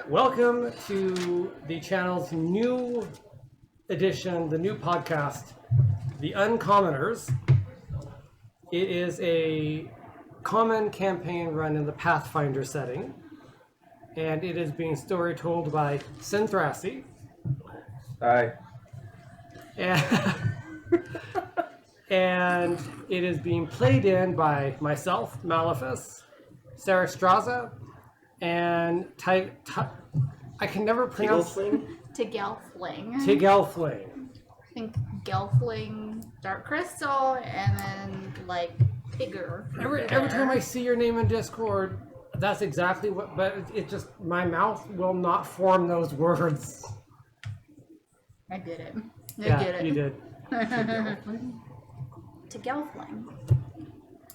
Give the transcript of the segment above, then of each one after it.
Welcome to the channel's new edition, the new podcast, The Uncommoners. It is a common campaign run in the Pathfinder setting, and it is being story told by Senthrassy. Hi. And it is being played in by myself, Maleficus, Sarah Straza, and I can never pronounce Gelfling. Gelfling. I think Gelfling, Dark Crystal, and then like Tigger. Every time I see your name in Discord, that's exactly what. But it just my mouth will not form those words. I did it. Yeah, you did. To Gelfling.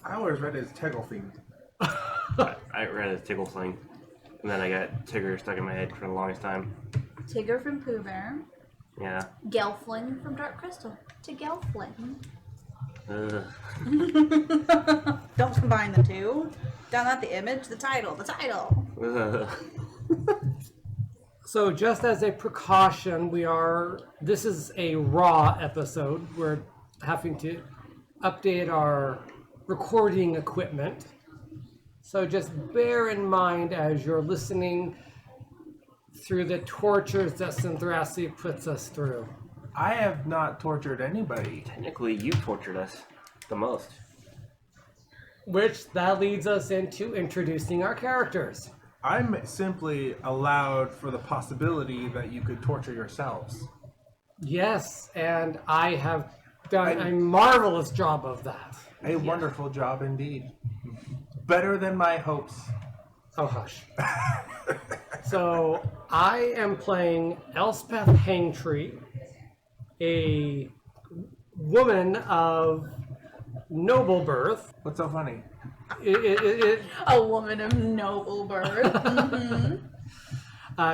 I always read it as Tegelfing. I read it as Tigglefling, and then I got Tigger stuck in my head for the longest time. Tigger from Pooh Bear. Yeah. Gelfling from Dark Crystal. To Gelfling. Don't combine the two. Down at the image, the title. So just as a precaution, this is a raw episode. We're having to update our recording equipment. So just bear in mind as you're listening through the tortures that Senthrassy puts us through. I have not tortured anybody. Technically, you tortured us the most. Which that leads us into introducing our characters. I'm simply allowed for the possibility that you could torture yourselves. Yes, and I have done a marvelous job of that. A wonderful job indeed. Better than my hopes. Oh, hush. So, I am playing Elspeth Hangtree, a woman of noble birth. What's so funny? A woman of noble birth.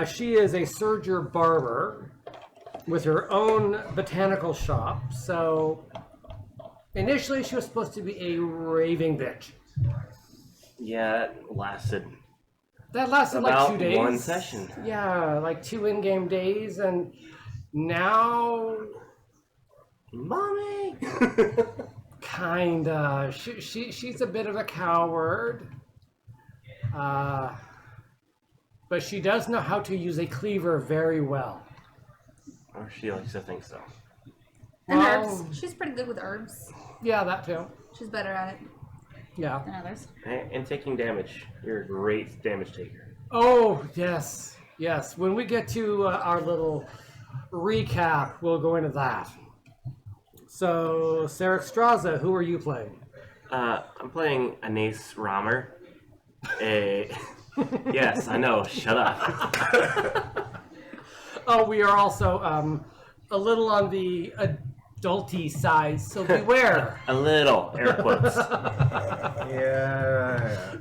She is a serger barber with her own botanical shop. So, initially she was supposed to be a raving bitch. Yeah, it lasted Like about 2 days. one session. Yeah, like 2 in-game days, and now... Mommy! Kinda. She's a bit of a coward. But she does know how to use a cleaver very well. Or she likes to think so. And Well, herbs. She's pretty good with herbs. Yeah, that too. She's better at it Yeah. than others. And taking damage. You're a great damage taker. Oh, yes. Yes. When we get to our little recap, we'll go into that. So, Sarah Straza, who are you playing? I'm playing Anais Romer. Yes, I know. Shut up. Oh, we are also a little on the adulty side, so beware. A little, air quotes. Yeah.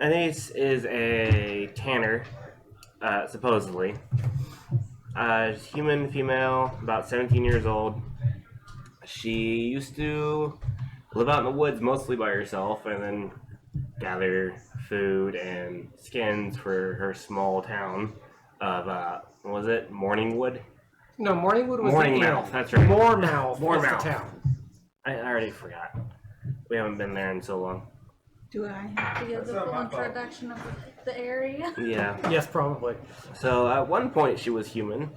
Anais is a tanner, supposedly. Human female, about 17 years old. She used to live out in the woods mostly by herself and then gather food and skins for her small town of, what was it? Morningwood? No, Morningwood was Morning the Mouth, inn. that's right. Moormouth was the Moormouth. town. I already forgot. We haven't been there in so long. Do I have to give the That's not full my fault. introduction of the area? Yeah. Yes, probably. So at one point she was human.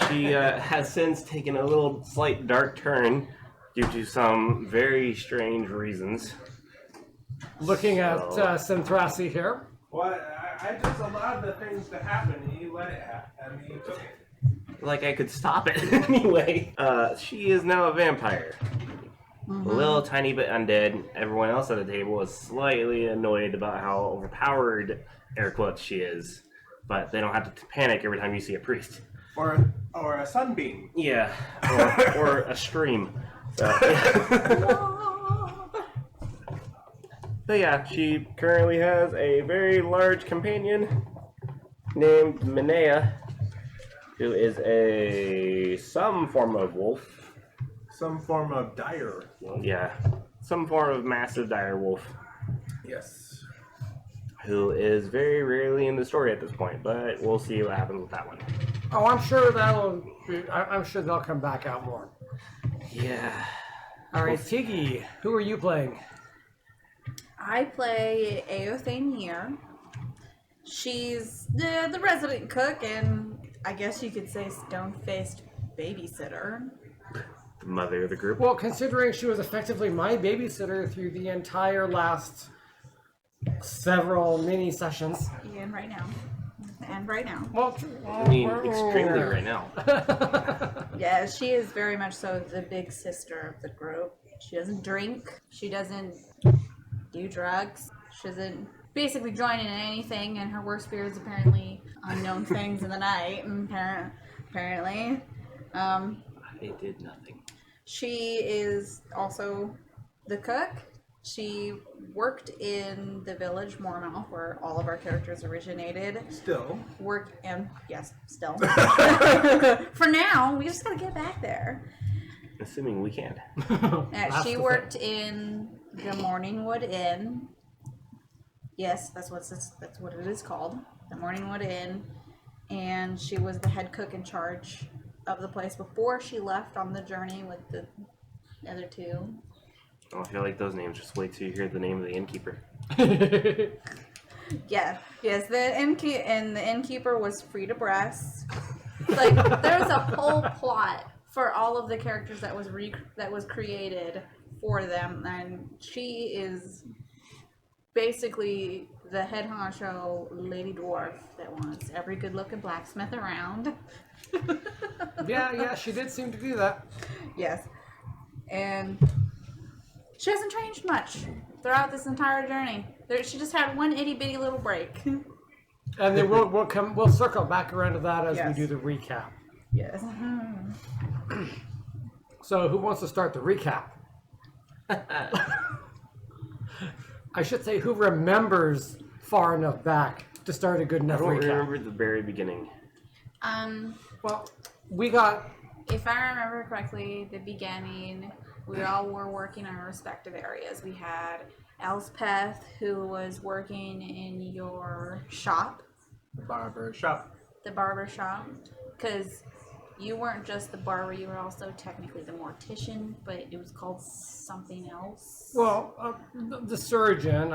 She has since taken a little slight dark turn due to some very strange reasons. Looking at Senthrassy here. Well, I just allowed the things to happen and you let it happen. I mean, you took it. Like I could stop it anyway. She is now a vampire. A little tiny bit undead. Everyone else at the table is slightly annoyed about how overpowered, air quotes, she is. But they don't have to panic every time you see a priest. Or a sunbeam. Yeah, or a stream. So, but yeah, she currently has a very large companion named Minea, who is some form of wolf. Some form of dire. Yeah, some form of massive dire wolf. Yes. who is very rarely in the story at this point, but we'll see what happens with that one. Oh, I'm sure I'm sure they'll come back out more. Yeah. All right, Tiggy, who are you playing? I play Aothane here. She's the resident cook and I guess you could say stone-faced babysitter. The mother of the group. Well, considering she was effectively my babysitter through the entire last several mini sessions. And right now. And right now. Well, I mean, extremely right now. Yeah, she is very much so the big sister of the group. She doesn't drink. She doesn't do drugs. She doesn't basically join in anything, and her worst fear is apparently unknown things in the night. Apparently. They did nothing. She is also the cook. She worked in the village Mormouth, where all of our characters originated. Still. Yes, still. For now, we just gotta get back there. Assuming we can. She worked in the Morningwood Inn. Yes, that's what it is called, the Morningwood Inn. And she was the head cook in charge of the place before she left on the journey with the other two. Oh, I feel like those names. Just wait till you hear the name of the innkeeper. Yeah, yes, the innkeeper was Frida Breast. Like, there's a whole plot for all of the characters that was created for them, and she is basically the head honcho lady dwarf that wants every good-looking blacksmith around. yeah, she did seem to do that. Yes, and she hasn't changed much throughout this entire journey. She just had one itty-bitty little break. And then we'll circle back around to that as Yes. we do the recap. Yes. So who wants to start the recap? I should say who remembers far enough back to start a good I enough don't recap. remember the very beginning. Well, we got... If I remember correctly, the beginning, we all were working in our respective areas. We had Elspeth, who was working in your shop, Barber shop. the barber shop, because you weren't just the barber, you were also technically the mortician, but it was called something else. Well, the surgeon,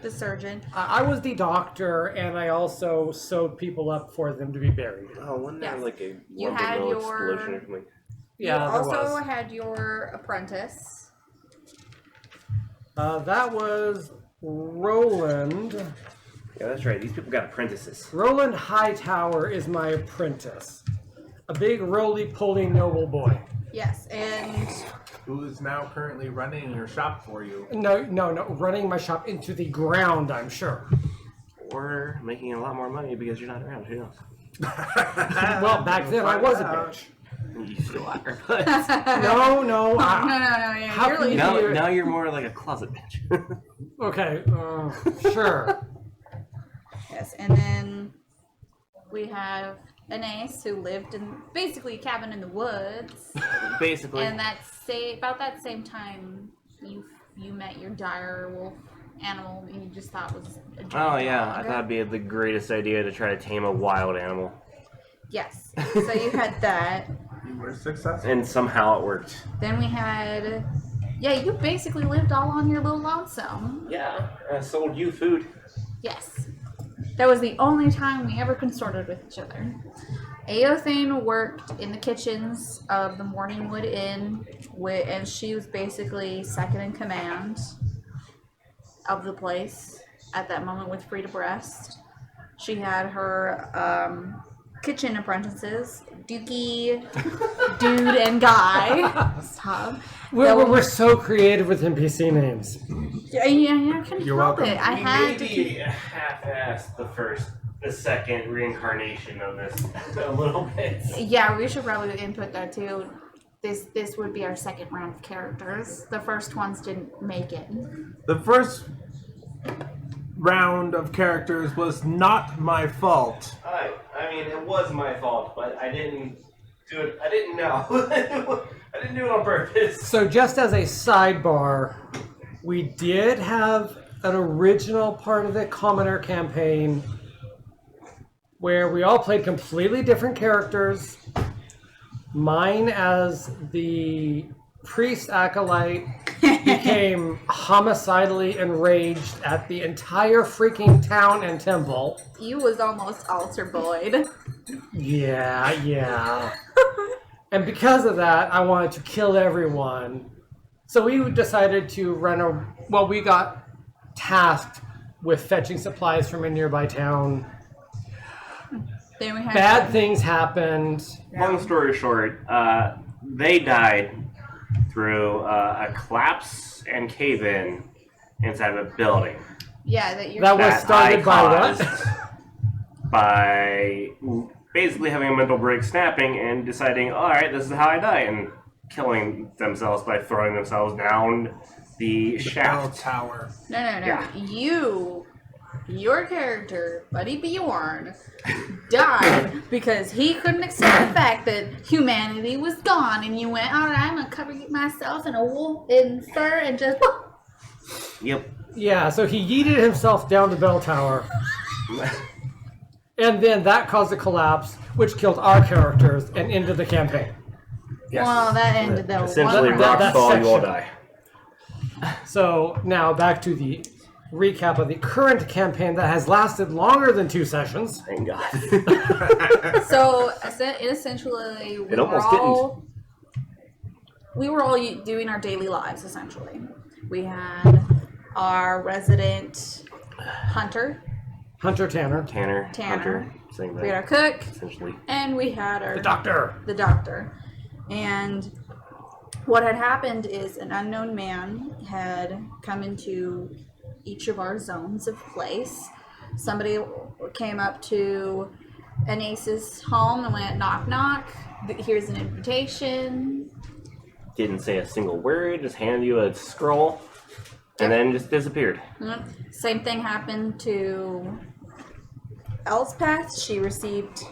The surgeon. I was the doctor, and I also sewed people up for them to be buried. Oh, wasn't there Yes. like a You lumber had mill your- explosion or something? Yeah, you there also was. had your apprentice. That was Roland. Yeah, that's right. These people got apprentices. Roland Hightower is my apprentice. A big, roly-poly noble boy. Yes, and Who is now currently running your shop for you? No, running my shop into the ground, I'm sure. Or making a lot more money because you're not around. Who knows? Well, back then I was a bitch. You still are, but No. no, yeah, How you're can you- leaving. now you're more like a closet bitch. Okay, sure. Yes, and then We have an ace who lived in basically a cabin in the woods, Basically. and about that same time you met your dire wolf animal and you just thought was a giant Oh yeah, I dog. thought it'd be the greatest idea to try to tame a wild animal, Yes. so you had that. You were successful. and somehow it worked. Then we had you basically lived all on your little lonesome. Yeah, I sold you food. Yes. That was the only time we ever consorted with each other. Aothane worked in the kitchens of the Morningwood Inn, and she was basically second in command of the place at that moment with Frida Breast. She had her kitchen apprentices, Dookie, Dude, and Guy. Stop. We're so creative with NPC names. Yeah, I couldn't You're help welcome. it. I had to keep... half-assed the second reincarnation of this a little bit. Yeah, we should probably input that too. This would be our second round of characters. The first ones didn't make it. The first round of characters was not my fault. I mean, it was my fault, but I didn't do it. I didn't know. I didn't do it on purpose. So just as a sidebar, we did have an original part of the Commoner campaign where we all played completely different characters. Mine as the priest acolyte became homicidally enraged at the entire freaking town and temple. You was almost altar Boyd. Yeah. And because of that, I wanted to kill everyone. So we decided to we got tasked with fetching supplies from a nearby town. Then we had Bad things happened. Long story short, they died through a collapse and cave-in inside of a building. Yeah, that you're. That was started by caused what? By basically having a mental break, snapping, and deciding, all right, this is how I die, and killing themselves by throwing themselves down the Bell shaft. tower. No. Yeah. Your character, Buddy Bjorn, died because he couldn't accept the fact that humanity was gone, and you went, all right, I'm gonna cover myself in a wool in fur and just. Yep. Yeah, so he yeeted himself down the bell tower. And then that caused a collapse, which killed our characters and ended the campaign. Yes. Well, that ended the Essentially, one. that Rockfall, you all section. die. So now back to the recap of the current campaign that has lasted longer than 2 sessions. Thank God. So essentially, we were all doing our daily lives. Essentially, we had our resident hunter, Tanner. Tanner. Tanner. Hunter. Same we had thing. our cook, Essentially. and we had our The doctor. the doctor. And what had happened is an unknown man had come into each of our zones of place. Somebody came up to Anace's home and went, knock, knock. Here's an invitation. Didn't say a single word, just handed you a scroll, and then just disappeared. Same thing happened to Elspeth. She received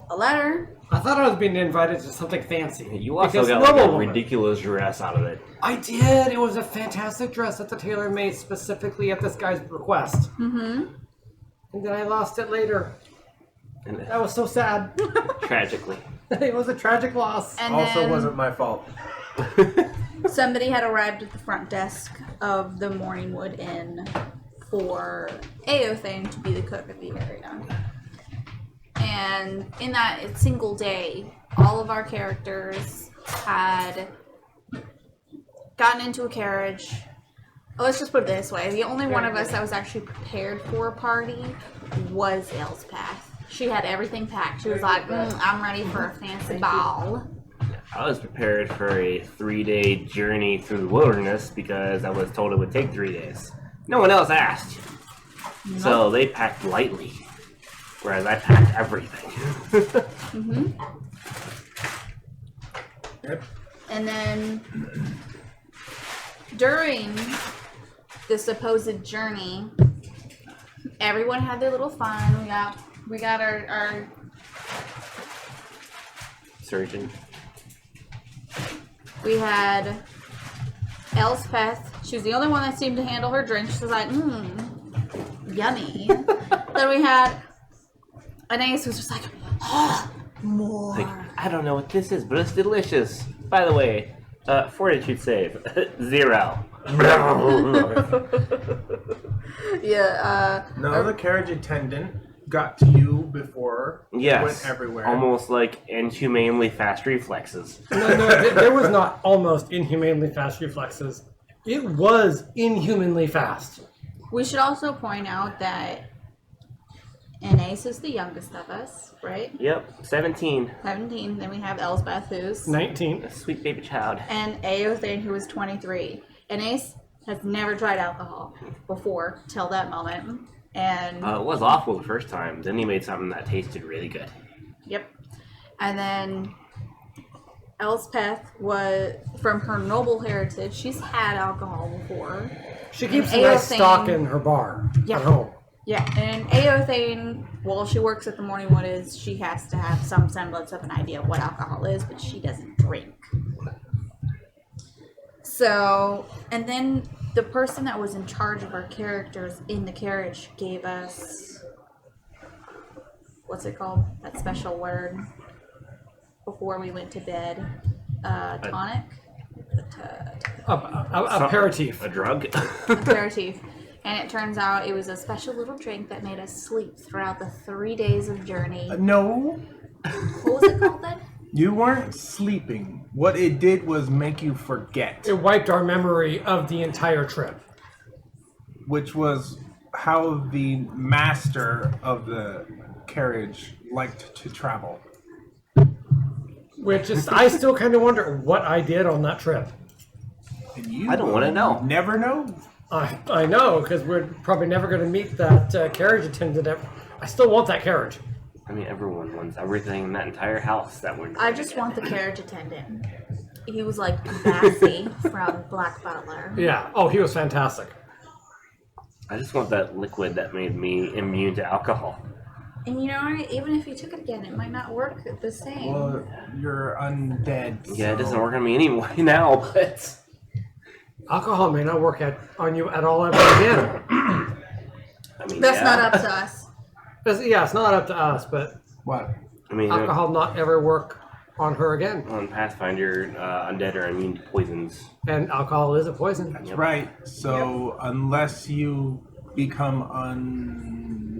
a letter. I thought I was being invited to something fancy. You also Because got like a noblewoman. ridiculous dress out of it. I did. It was a fantastic dress that the tailor made specifically at this guy's request. Mm-hmm. And then I lost it later. And That was so sad. tragically. It was a tragic loss. And Also then wasn't my fault. somebody had arrived at the front desk of the Morningwood Inn for Aothane to be the cook of the area. And in that single day, all of our characters had gotten into a carriage. Oh, let's just put it this way. The only one of us that was actually prepared for a party was Elspeth. She had everything packed. She was like, I'm ready for a fancy ball. I was prepared for a 3-day journey through the wilderness because I was told it would take 3 days. No one else asked. So they packed lightly, whereas I packed everything. Yep. And then during the supposed journey, everyone had their little fun. We got our Surgeon. we had Elspeth. She was the only one that seemed to handle her drink. She was like, yummy. Then we had Anais, who was just like, oh, more. Like, I don't know what this is, but it's delicious. By the way, fortitude save 0. Yeah. No, the carriage attendant got to you before Yes. it went everywhere. Almost like inhumanely fast reflexes. No, there was not almost inhumanely fast reflexes. It was inhumanly fast. We should also point out that Anais is the youngest of us, right? Yep, 17. 17. Then we have Elsbeth, who's 19. A sweet baby child. and Aothane, who is 23. Anais has never tried alcohol before till that moment, and It was awful the first time. Then he made something that tasted really good. yep. And then Elspeth was from her noble heritage. She's had alcohol before. She keeps And a nice Aothane- stock in her bar Yeah. at home. Yeah, and Aothane, while she works at the Morningwood, is she has to have some semblance of an idea of what alcohol is, but she doesn't drink. So, and then the person that was in charge of our characters in the carriage gave us, what's it called? That special word before we went to bed. Tonic? Aperitif. A drug? Aperitif. And it turns out it was a special little drink that made us sleep throughout the 3 days of journey. No, What was it called then? you weren't sleeping. What it did was make you forget, It wiped our memory of the entire trip. which was how the master of the carriage liked to travel. Which is, I still kind of wonder what I did on that trip. And you I don't want to know. never know. I know, because we're probably never going to meet that carriage attendant. I still want that carriage. I mean, everyone wants everything in that entire house that we're. I just want the carriage attendant. He was like Bassy from Black Butler. Yeah. Oh, he was fantastic. I just want that liquid that made me immune to alcohol. And you know, even if you took it again, it might not work the same. Well, you're undead. Yeah, it so- doesn't work on me anyway now, but. Alcohol may not work on you at all ever again. I mean, That's yeah. not up to us. It's not up to us, but What? I mean, alcohol not ever work on her again. on Pathfinder, undead are immune to poisons. And alcohol is a poison. That's right. So unless you become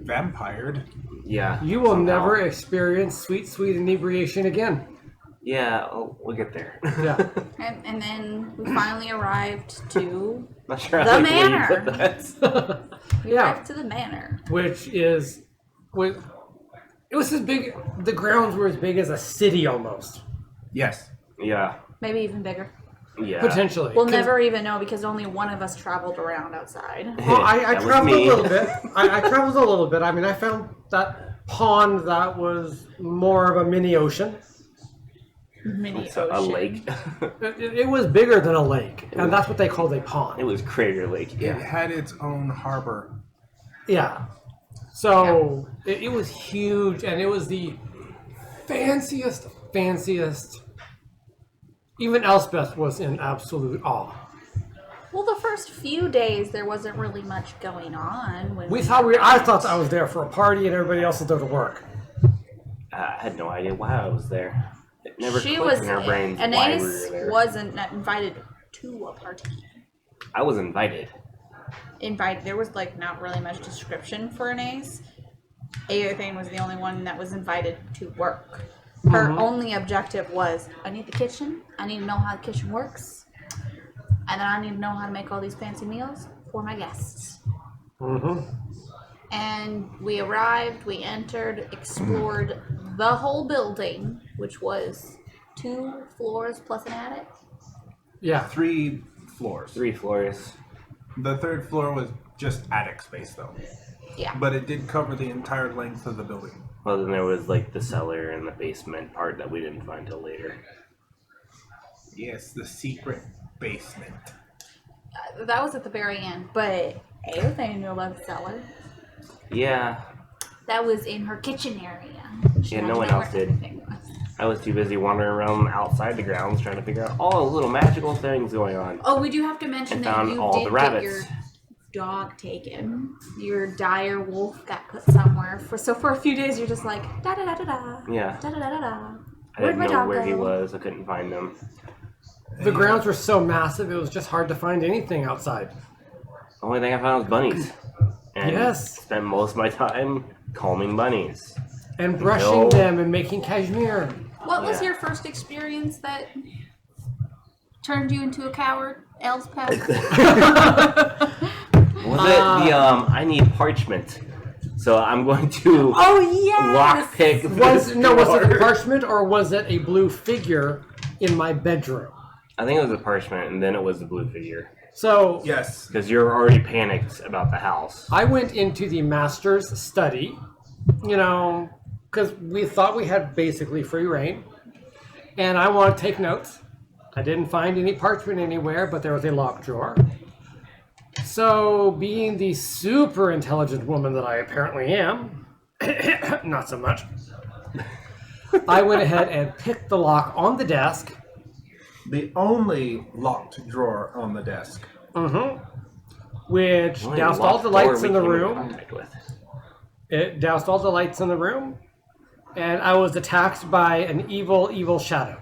unvampired, Yeah. You will somehow. never experience sweet, sweet inebriation again. Yeah, we'll get there. Yeah. And then we finally arrived to Not sure The how quickly you manor. put that. we Yeah. arrived to the manor. Which is, it was as big. The grounds were as big as a city almost, yes. Yeah. Maybe even bigger. Yeah. potentially. We'll 'Cause- never even know because only one of us traveled around outside. Well, I That was traveled a me. little bit. I traveled a little bit. I mean, I found that pond that was more of a mini ocean. Mini It's a lake. It was bigger than a lake, and that's what they called a It pond. was Crater Lake. It Yeah. had its own harbor. Yeah. So it was huge, and it was the fanciest. Even Elspeth was in absolute awe. Well, the first few days there wasn't really much going on. When I thought I was there for a party, and everybody else was there to work. I had no idea why I was there. It never she clicked was, in our brains why we were Anais there. wasn't invited to a party. I was invited. There was like not really much description for Anais. Aothane was the only one that was invited to work. Her only objective was, I need the kitchen, I need to know how the kitchen works, and then I need to know how to make all these fancy meals for my guests. And we arrived, we entered, explored the whole building, which was 2 floors plus an attic. Yeah. 3 floors. 3 floors. The 3rd floor was just attic space, though. Yeah. But it did cover the entire length of the building. Well, then there was like the cellar and the basement part that we didn't find till later. Yes, the secret basement. That was at the very end, but Aothane knew about the cellar. Yeah, That was in her kitchen area. She Yeah, had no to one know else where did. everything was. I was too busy wandering around outside the grounds trying to figure out all the little magical things going on. Oh, we do have to mention And that found you all did the get rabbits. your dog taken. Your dire wolf got put somewhere. For a few days, you're just like da da da da da. Yeah. Da da da da da. I Where'd didn't my know dog where go? he was. I couldn't find him. The grounds were so massive, it was just hard to find anything outside. The only thing I found was bunnies. And Yes. spent most of my time calming bunnies. And brushing No. them and making cashmere. What was Yeah. your first experience that turned you into a coward, Elspeth? Was it the I need parchment, so I'm going to Oh yes. lockpick this Was it the door. parchment or was it a blue figure in my bedroom? I think it was the parchment, and then it was the blue figure. So Yes. Because you're already panicked about the house. I went into the master's study, because we thought we had basically free reign, and I wanted to take notes. I didn't find any parchment anywhere, but there was a locked drawer. So, being the super intelligent woman that I apparently am, not so much, I went ahead and picked the lock on the desk. The only locked drawer on the desk. which Only doused all locked the door lights we in the came room. contact with. It doused all the lights in the room, and I was attacked by an evil shadow.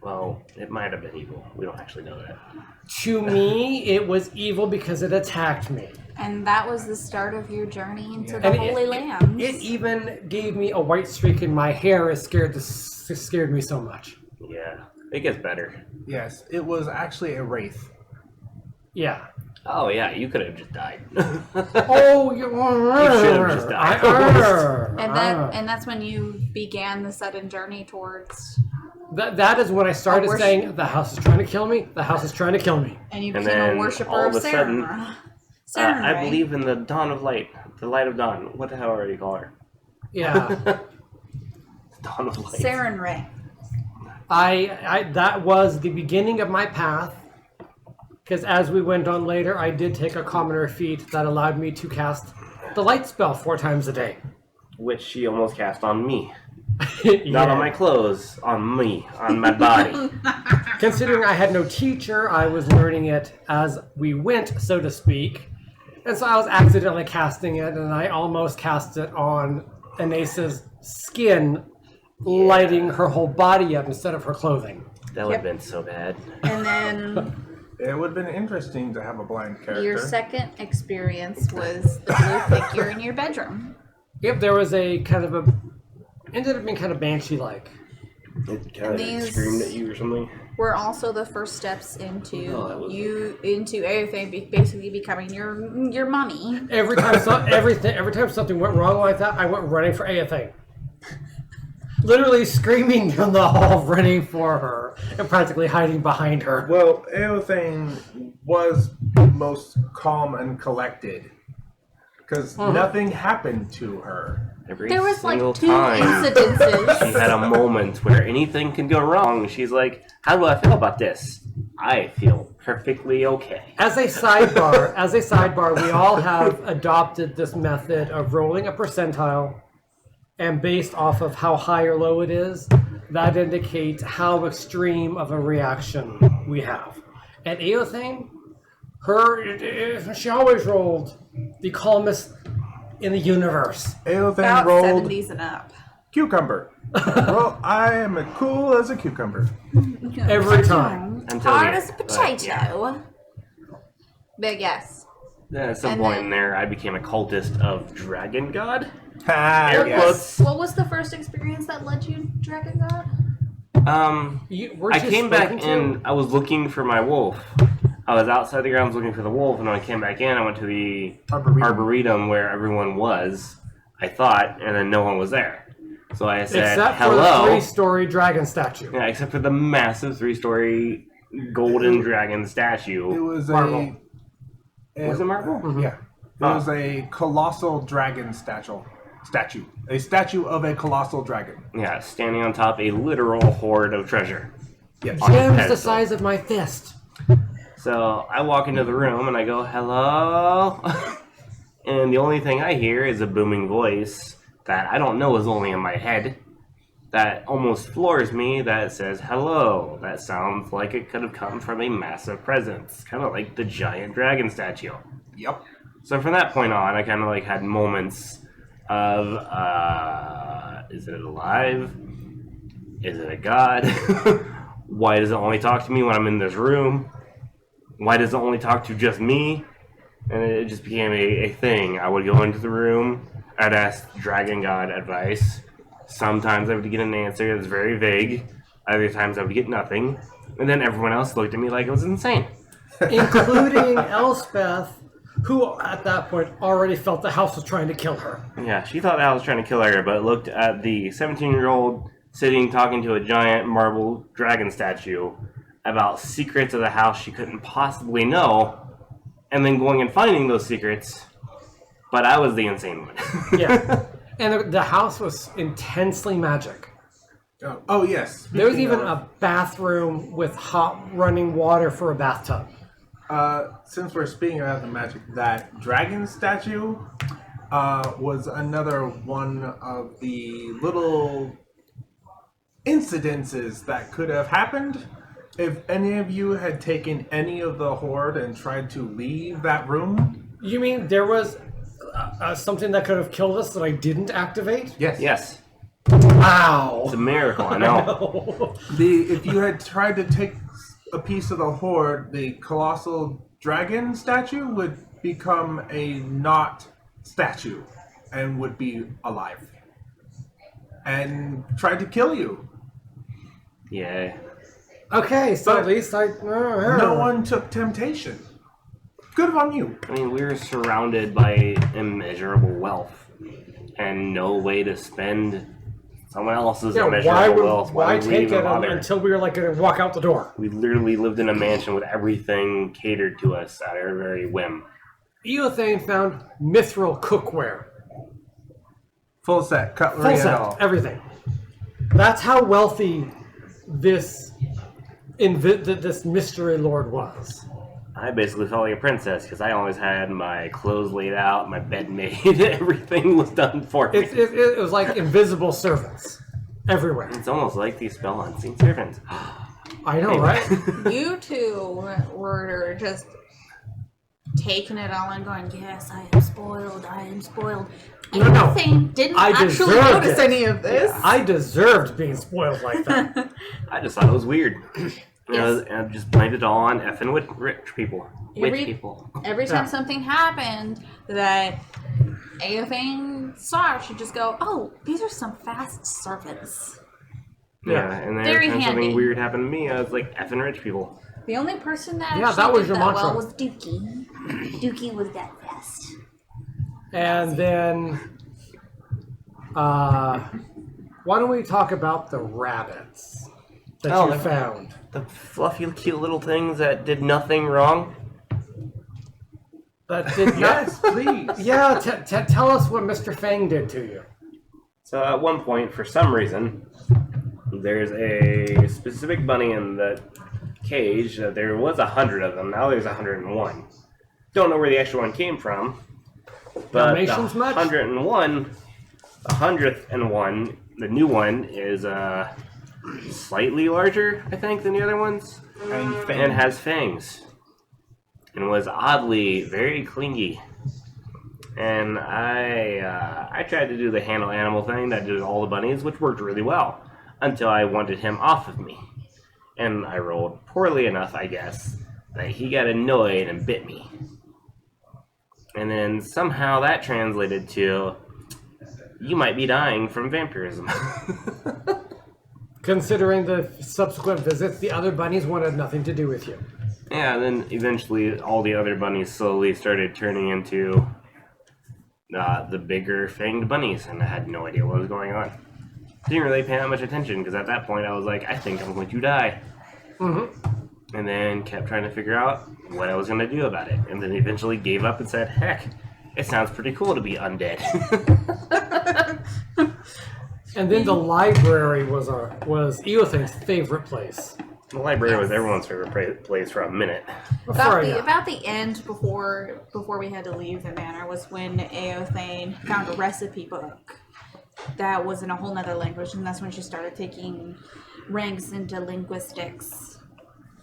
Well, it might have been evil. We don't actually know that. To me, it was evil because it attacked me. And that was the start of your journey into And the Holy Lands. It even gave me a white streak in my hair. It scared me so much. Yeah, it gets better. Yes, it was actually a wraith. Yeah. Oh yeah, you could have just died. Oh, you should have just died. And that's when you began the sudden journey towards. That is when I started worship. saying, the house is trying to kill me. The house is trying to kill me. And you And became then a worshiper all of of a sudden, Saren. I believe in the dawn of light, the light of dawn. What the hell are you call her? Yeah. Dawn of light. Saren Ray. I that was the beginning of my path. Because as we went on later, I did take a commoner feat that allowed me to cast the light spell 4 times a day. Which she almost cast on me. Yeah. Not on my clothes, on me, on my body. Considering I had no teacher, I was learning it as we went, so to speak. And so I was accidentally casting it, and I almost cast it on Anasa's skin, lighting her whole body up instead of her clothing. That would have been so bad. And then It would have been interesting to have a blind character. your second experience was the blue figure in your bedroom. Yep, there was a kind of ended up being kind of banshee-like. It kind of These- screamed at you or something. Were also the first steps into Oh, that was- into everything basically becoming your mommy. Every time something went wrong like that, I went running for Aethane. Literally screaming down the hall, running for her, and practically hiding behind her. Well, Eothane was most calm and collected. Because nothing happened to her. Every There was like single 2 time incidences. she had a moment where anything can go wrong. She's like, "How do I feel about this? I feel perfectly okay." As a sidebar, we all have adopted this method of rolling a percentile, and based off of how high or low it is, that indicates how extreme of a reaction we have. At Eothane, she always rolled the calmest in the universe. Eothane About rolled 70s and up. cucumber. Well, I am as cool as a cucumber. Every time. Until Hard the- as a potato. yeah. But yes. Then at some And point then- in there, I became a cultist of Dragon God. Ha, Air yes. quotes. What was the first experience that led you to Dragon God? Weren't I you came back spoken to? in. I was looking for my wolf. I was outside the grounds looking for the wolf, and when I came back in, I went to the arboretum where everyone was. I thought, and then no one was there. So I said, Except for "Hello." the 3-story dragon statue. Yeah, except for the massive 3-story golden dragon It statue. was Marble. Was it marble? Yeah. It was a colossal dragon statue. A statue of a colossal dragon. Yeah, standing on top a literal hoard of treasure. Yes. On a Gems the pedestal. size of my fist. So I walk into the room and I go, "Hello?" And the only thing I hear is a booming voice that I don't know is only in my head. That almost floors me, that says, "Hello." That sounds like it could have come from a massive presence. Kind of like the giant dragon statue. Yep. So from that point on, I kind of like had moments of, is it alive? Is it a god? Why does it only talk to me when I'm in this room? Why does it only talk to just me? And it just became a thing. I would go into the room, I'd ask Dragon God advice. Sometimes I would get an answer that's very vague. Other times I would get nothing. And then everyone else looked at me like I was insane. Including Elspeth, who at that point already felt the house was trying to kill her. Yeah, she thought I was trying to kill her, but looked at the 17-year-old sitting talking to a giant marble dragon statue about secrets of the house she couldn't possibly know, and then going and finding those secrets. But I was the insane one. Yeah. And the house was intensely magic. Oh, yes. There was Speaking even of- a bathroom with hot running water for a bathtub. Since we're speaking about the magic, that dragon statue was another one of the little incidences that could have happened if any of you had taken any of the horde and tried to leave that room, You mean there was something that could have killed us that I didn't activate? yes, Yes. Wow. It's a miracle, I know. if you had tried to take a piece of the horde, the colossal dragon statue would become a not statue and would be alive and tried to kill you. Yeah. Okay, so But at least I. No one took temptation. Good on you. I mean, we were surrounded by immeasurable wealth and no way to spend someone else's Yeah, immeasurable wealth. why would we take even it bother? until we were like going to walk out the door? We literally lived in a mansion with everything catered to us at our very whim. Eothane found mithril cookware. Full set, cutlery Full and set, all. everything. That's how wealthy this this mystery lord was. I basically felt like a princess because I always had my clothes laid out, my bed made, everything was done for me. It was like invisible servants everywhere. It's almost like these spell unseen servants. I know, right? You two were just taking it all and going, yes, I am spoiled, I am spoiled. No, no. Anything didn't I actually deserved notice it. any of this. I deserved being spoiled like that. I just thought it was weird. You know, Yes. and I just blamed it all on effing rich people. Witch Every- people. Every time Yeah. something happened that Aothane saw, she'd just go, oh, these are some fast servants. Yeah, and then Very every time handy. something weird happened to me, I was like, effing rich people. The only person that Yeah, actually that was did your that mantra. well was Dookie. Dookie was that fast. And then, why don't we talk about the rabbits that Oh, you the- found? The fluffy, cute little things that did nothing wrong. That did not. Yes, please. Yeah, tell us what Mr. Fang did to you. So at one point, for some reason, there's a specific bunny in the cage. There was 100 of them. Now there's 101. Don't know where the extra one came from. But Dalmatians the much? 101, the 100th and one, the new one is slightly larger, I think, than the other ones, and has fangs, and was oddly very clingy. And I tried to do the handle animal thing that did all the bunnies, which worked really well, until I wanted him off of me. And I rolled poorly enough, I guess, that he got annoyed and bit me. And then somehow that translated to, you might be dying from vampirism. Considering the subsequent visits, the other bunnies wanted nothing to do with you. Yeah, and then eventually all the other bunnies slowly started turning into the bigger fanged bunnies, and I had no idea what was going on. Didn't really pay that much attention, because at that point I was like, I think I'm going to die. Mm-hmm. And then kept trying to figure out what I was going to do about it, and then eventually gave up and said, heck, it sounds pretty cool to be undead. And then the library was Eothane's favorite place. The library was everyone's favorite place for a minute. About the end before we had to leave the manor was when Aothane found a recipe book that was in a whole nother language, and that's when she started taking ranks into linguistics.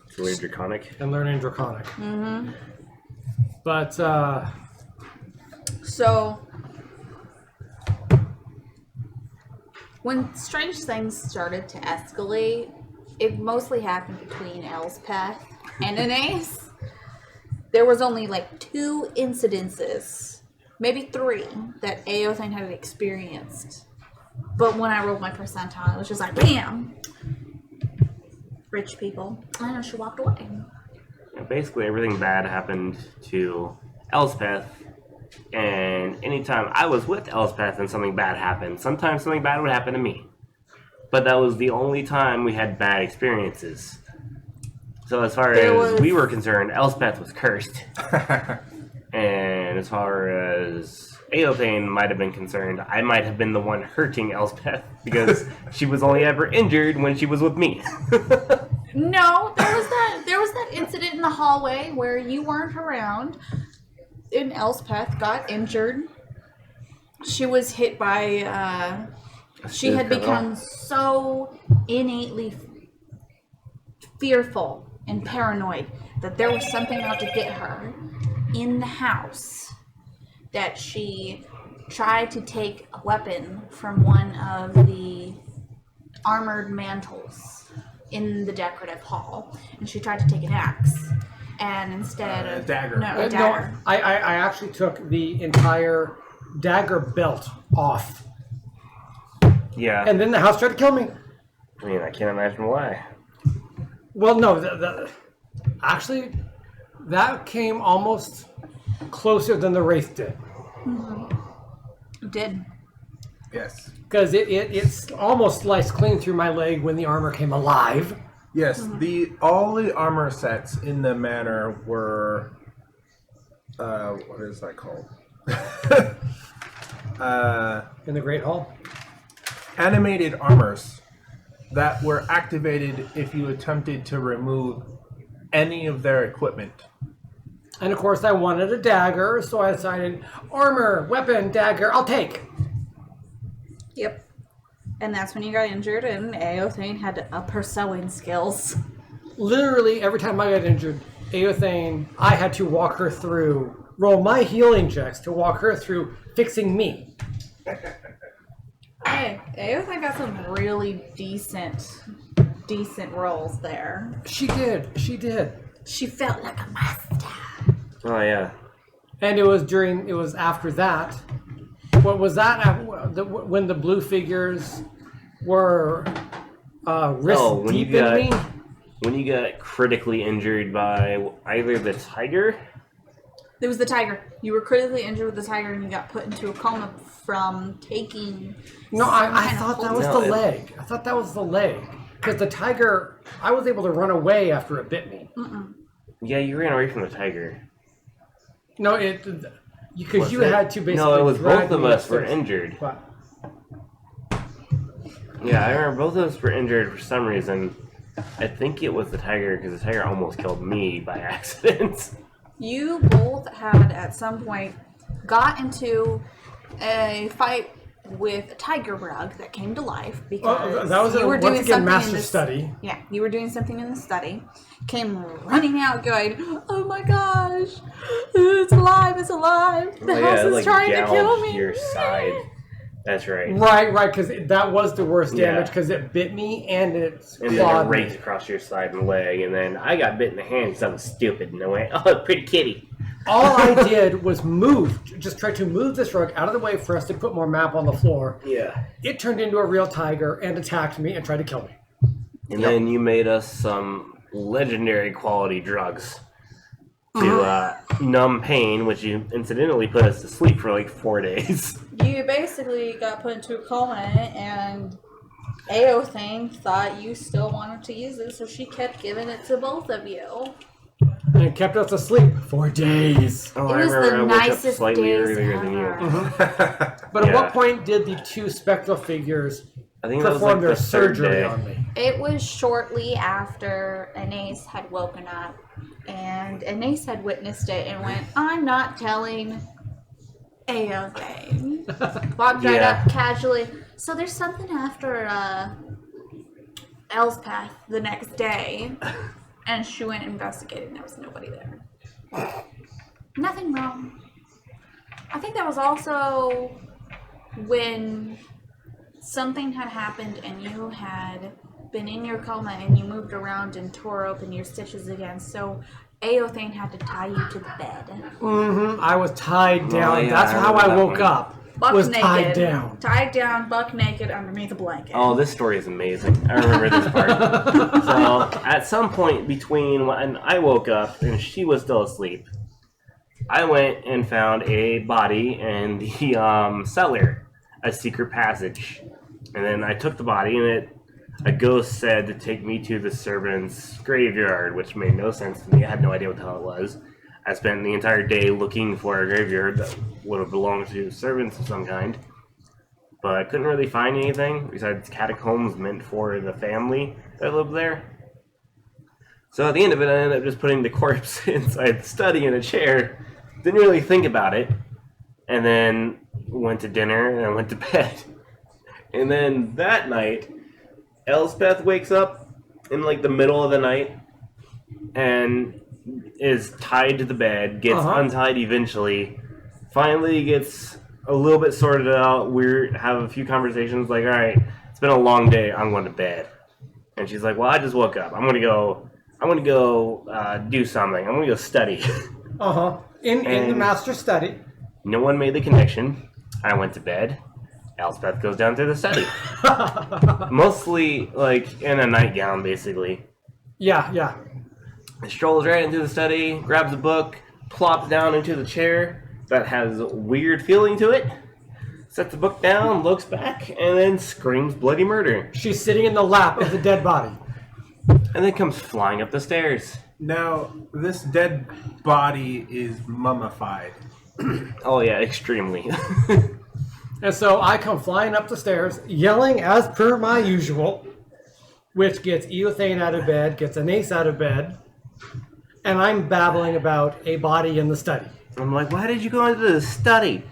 It's really draconic. And learning Draconic. Mm-hmm. But, So when strange things started to escalate, it mostly happened between Elspeth and Anais. There was only like 2 incidences, maybe 3, that Aothane had experienced. But when I rolled my percentile, it was just like, bam! Rich people. And then she walked away. Yeah, basically everything bad happened to Elspeth, and anytime I was with Elspeth and something bad happened, sometimes something bad would happen to me. But that was the only time we had bad experiences. So as far as we were concerned, Elspeth was cursed. And as far as Aothane might have been concerned, I might have been the one hurting Elspeth, because she was only ever injured when she was with me. No, there was that incident in the hallway where you weren't around, and Elspeth got injured. She was hit by she had become so innately fearful and paranoid that there was something out to get her in the house, that she tried to take a weapon from one of the armored mantles in the decorative hall, and she tried to take an axe, and instead of dagger. no, a dagger. No, I actually took the entire dagger belt off, Yeah. and then the house tried to kill me. I mean, I can't imagine why. Well, no, actually, that came almost closer than the wraith did, Did. Yes. because it's almost sliced clean through my leg when the armor came alive. Yes, all the armor sets in the manor were what is that called? In the Great Hall. Animated armors that were activated if you attempted to remove any of their equipment. And of course, I wanted a dagger, so I decided armor, weapon, dagger, I'll take. Yep. And that's when you got injured, and Aothane had to up her sewing skills. Literally, every time I got injured, Aothane, I had to walk her through, roll my healing checks to walk her through fixing me. Hey, Aothane got some really decent rolls there. She did. She felt like a master. Oh, yeah. And it was after that. What was that? When the blue figures were wrist when deep you in me? When you got critically injured by either the tiger. It was the tiger. You were critically injured with the tiger, and you got put into a coma from taking. No, some I kind of thought that was No, the leg. I thought that was the leg. Because the tiger, I was able to run away after it bit me. Yeah, you ran away from the tiger. No, because Was you it? had to basically. No, it was drag both of me us were upstairs. injured. But Yeah, I remember both of us were injured for some reason. I think it was the tiger because the tiger almost killed me by accident. You both had at some point got into a fight with a tiger rug that came to life because that was you were once doing again something master in this, study. Yeah, you were doing something in the study. Came running out, going, "Oh my gosh, it's alive! It's alive! The house is trying to kill me!" Your side. That's right. Right, because that was the worst damage Yeah. because it bit me and it And then it clawed raked me. across your side and leg, and then I got bit in the hand because I was stupid, and I went, "Oh, pretty kitty." All I did was just try to move this rug out of the way for us to put more map on the floor. Yeah. It turned into a real tiger and attacked me and tried to kill me. And then you made us some legendary quality drugs to numb pain, which you incidentally put us to sleep for like 4 days. You basically got put into a coma, and Aothane thought you still wanted to use it, so she kept giving it to both of you. And it kept us asleep for days. Oh, It I was remember the I woke up nicest slightly days earlier than you. ever. But at Yeah. what point did the two spectral figures I think that was perform like their the third surgery day. on me? It was shortly after Anais had woken up, and Anais had witnessed it and went, "I'm not telling Aothane." Walked right Yeah. up casually. So there's something after Elspeth the next day, and she went investigating. There was nobody there. Nothing wrong. I think that was also when something had happened and you had been in your coma and you moved around and tore open your stitches again. So Aothane had to tie you to the bed. I was tied down. yeah, That's I how I remember that woke one. up. Buck was naked. tied down. Tied down, buck naked, underneath a blanket. Oh, this story is amazing. I remember this part. So, at some point between when I woke up and she was still asleep, I went and found a body in the cellar, a secret passage. And then I took the body, and a ghost said to take me to the servant's graveyard, which made no sense to me. I had no idea what the hell it was. I spent the entire day looking for a graveyard that would have belonged to servants of some kind. But I couldn't really find anything besides catacombs meant for the family that lived there. So at the end of it, I ended up just putting the corpse inside the study in a chair. Didn't really think about it. And then went to dinner and I went to bed. And then that night, Elspeth wakes up in like the middle of the night and is tied to the bed, gets untied eventually, finally gets a little bit sorted out. We have a few conversations like, all right, it's been a long day, I'm going to bed. And she's like, well, I just woke up. I'm gonna go do something. I'm gonna go study. In the master study. No one made the connection. I went to bed. Elspeth goes down to the study. Mostly like in a nightgown, basically. Yeah. Strolls right into the study, grabs a book, plops down into the chair that has a weird feeling to it, sets the book down, looks back, and then screams bloody murder. She's sitting in the lap of the dead body. And then comes flying up the stairs. Now, this dead body is mummified. Oh yeah, extremely. And so I come flying up the stairs, yelling as per my usual, which gets Eothane out of bed, gets Anais out of bed, and I'm babbling about a body in the study. I'm like, why did you go into the study?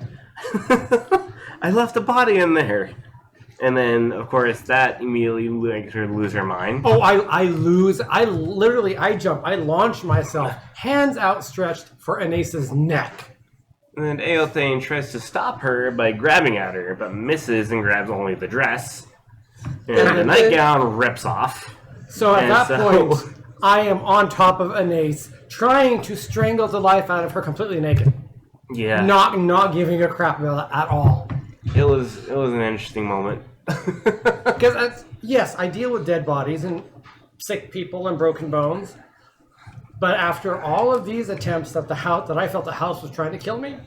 I left a body in there. And then, of course, that immediately makes her lose her mind. Oh, I jump, I launch myself, hands outstretched for Anais's neck. And then Eothane tries to stop her by grabbing at her, but misses and grabs only the dress. And the nightgown rips off. So at that point, I am on top of Anais, trying to strangle the life out of her completely naked. Yeah. Not giving a crap about it at all. It was an interesting moment. Because, yes, I deal with dead bodies and sick people and broken bones. But after all of these attempts that I felt the house was trying to kill me,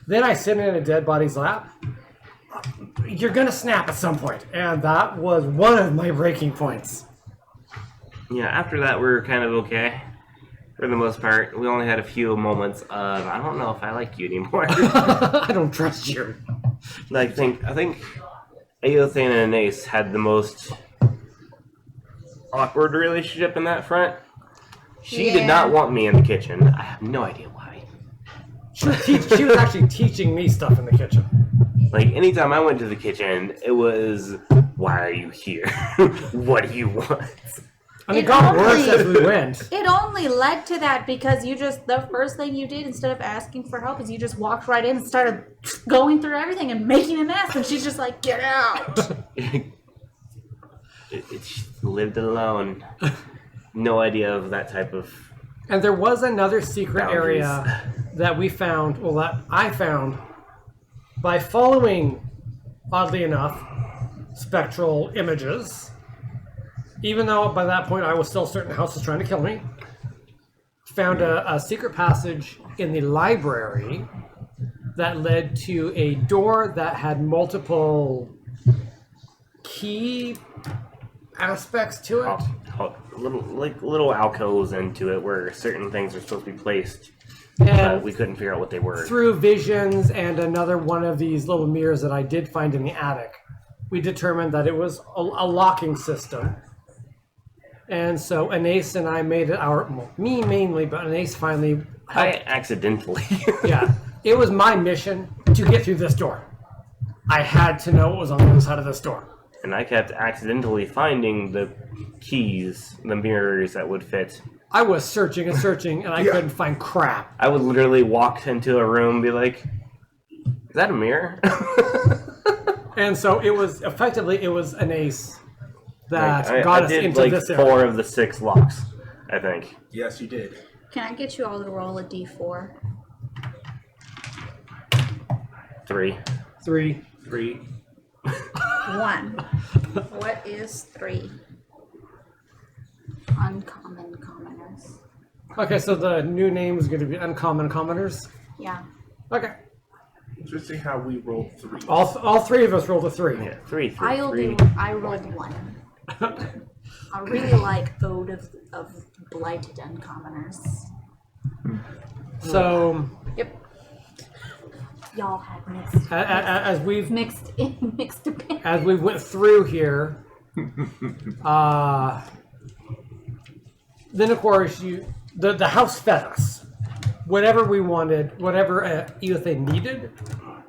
then I sit in a dead body's lap. You're going to snap at some point. And that was one of my breaking points. Yeah, after that, we were kind of okay. For the most part, we only had a few moments of, I don't know if I like you anymore. I don't trust you. I think Eothane and Anais had the most awkward relationship in that front. She did not want me in the kitchen. I have no idea why. She was actually teaching me stuff in the kitchen. Like, anytime I went to the kitchen, it was, why are you here? What do you want? I mean, it got worse as we went. It only led to that because the first thing you did instead of asking for help is you just walked right in and started going through everything and making a mess, and she's just like, get out. It lived alone. No idea of that type of... And there was another secret boundaries. area that we found, well, that I found, by following, oddly enough, spectral images. Even though by that point I was still certain the house was trying to kill me, found a secret passage in the library that led to a door that had multiple key aspects to it. Little alcoves into it where certain things are supposed to be placed, And but we couldn't figure out what they were. through visions and another one of these little mirrors that I did find in the attic, we determined that it was a locking system. And so Anais and I made it me mainly, but Anais finally helped. I accidentally. Yeah, it was my mission to get through this door. I had to know what was on the other side of this door. And I kept accidentally finding the keys, the mirrors that would fit. I was searching and searching, and I couldn't find crap. I would literally walk into a room and be like, is that a mirror? And so it was Anais that I got us did into like this area. 4 of the 6 locks, I think. Yes, you did. Can I get you all to roll a d4? 3. 3. 1. What is 3? Uncommon commoners. Okay, so the new name is going to be Uncommon Commoners. Yeah. Okay. Interesting how we rolled 3. All three of us rolled a 3. Yeah, 3. I rolled 1. I really like Ode of Blighted Uncommoners. So, Yep. Y'all had mixed as we've mixed opinions. as we went through here, then of course the house fed us whatever we wanted, whatever Eothane needed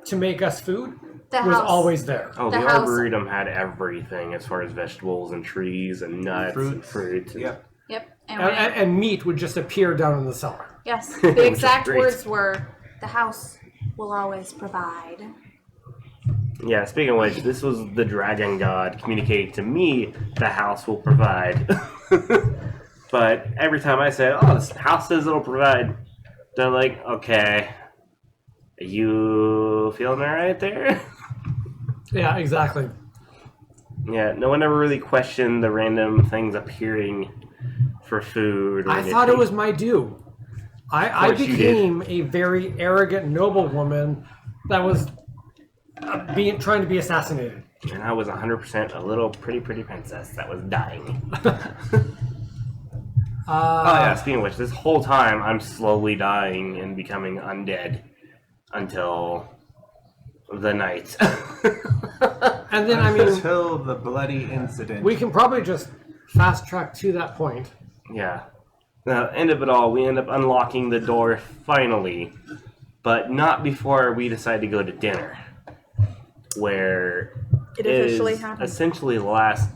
to make us food. The was house. always there. Oh, The the house- Arboretum had everything as far as vegetables and trees and nuts and fruit. Yep. Yep. And, And meat would just appear down in the cellar. yes, Which the is exact great. words were, "The house will always provide." Yeah, speaking of which, this was the dragon god communicating to me the house will provide. But every time I said, oh, this house says it'll provide, they're like, okay, you feeling alright there? Yeah, exactly. Yeah, no one ever really questioned the random things appearing for food. Or I thought it was my due. I course you did. became a very arrogant noblewoman that was trying to be assassinated. And I was 100% a little pretty princess that was dying. Oh yeah, speaking of which, this whole time I'm slowly dying and becoming undead until the night. And then, I mean, Until the bloody incident. we can probably just fast track to that point. Yeah. Now, end of it all, we end up unlocking the door finally, but not before we decide to go to dinner, where It is officially happened. essentially the last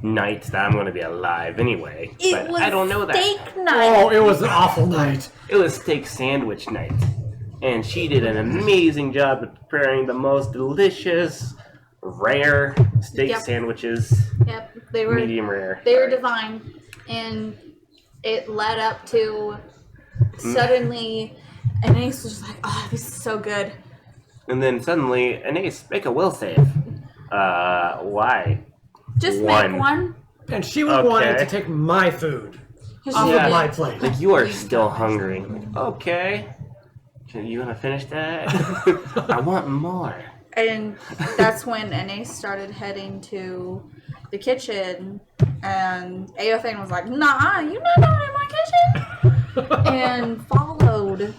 night that I'm going to be alive anyway. It but was I don't know that. steak night. Oh, it was an awful night. It was steak sandwich night, and she did an amazing job of preparing the most delicious, rare steak Yep. sandwiches, Yep, they were medium rare. they were Sorry. divine, and it led up to suddenly, and Ace was just like, "Oh, this is so good." And then suddenly, an ace, make a will save. Why? Just One. make one. And she was Okay. wanting to take my food 'Cause off she of did. my plate. Like, you are still hungry. Okay. You gonna finish that? I want more. And that's when Ace started heading to the kitchen, and Aothane was like, "Nah, you're not going in my kitchen," and followed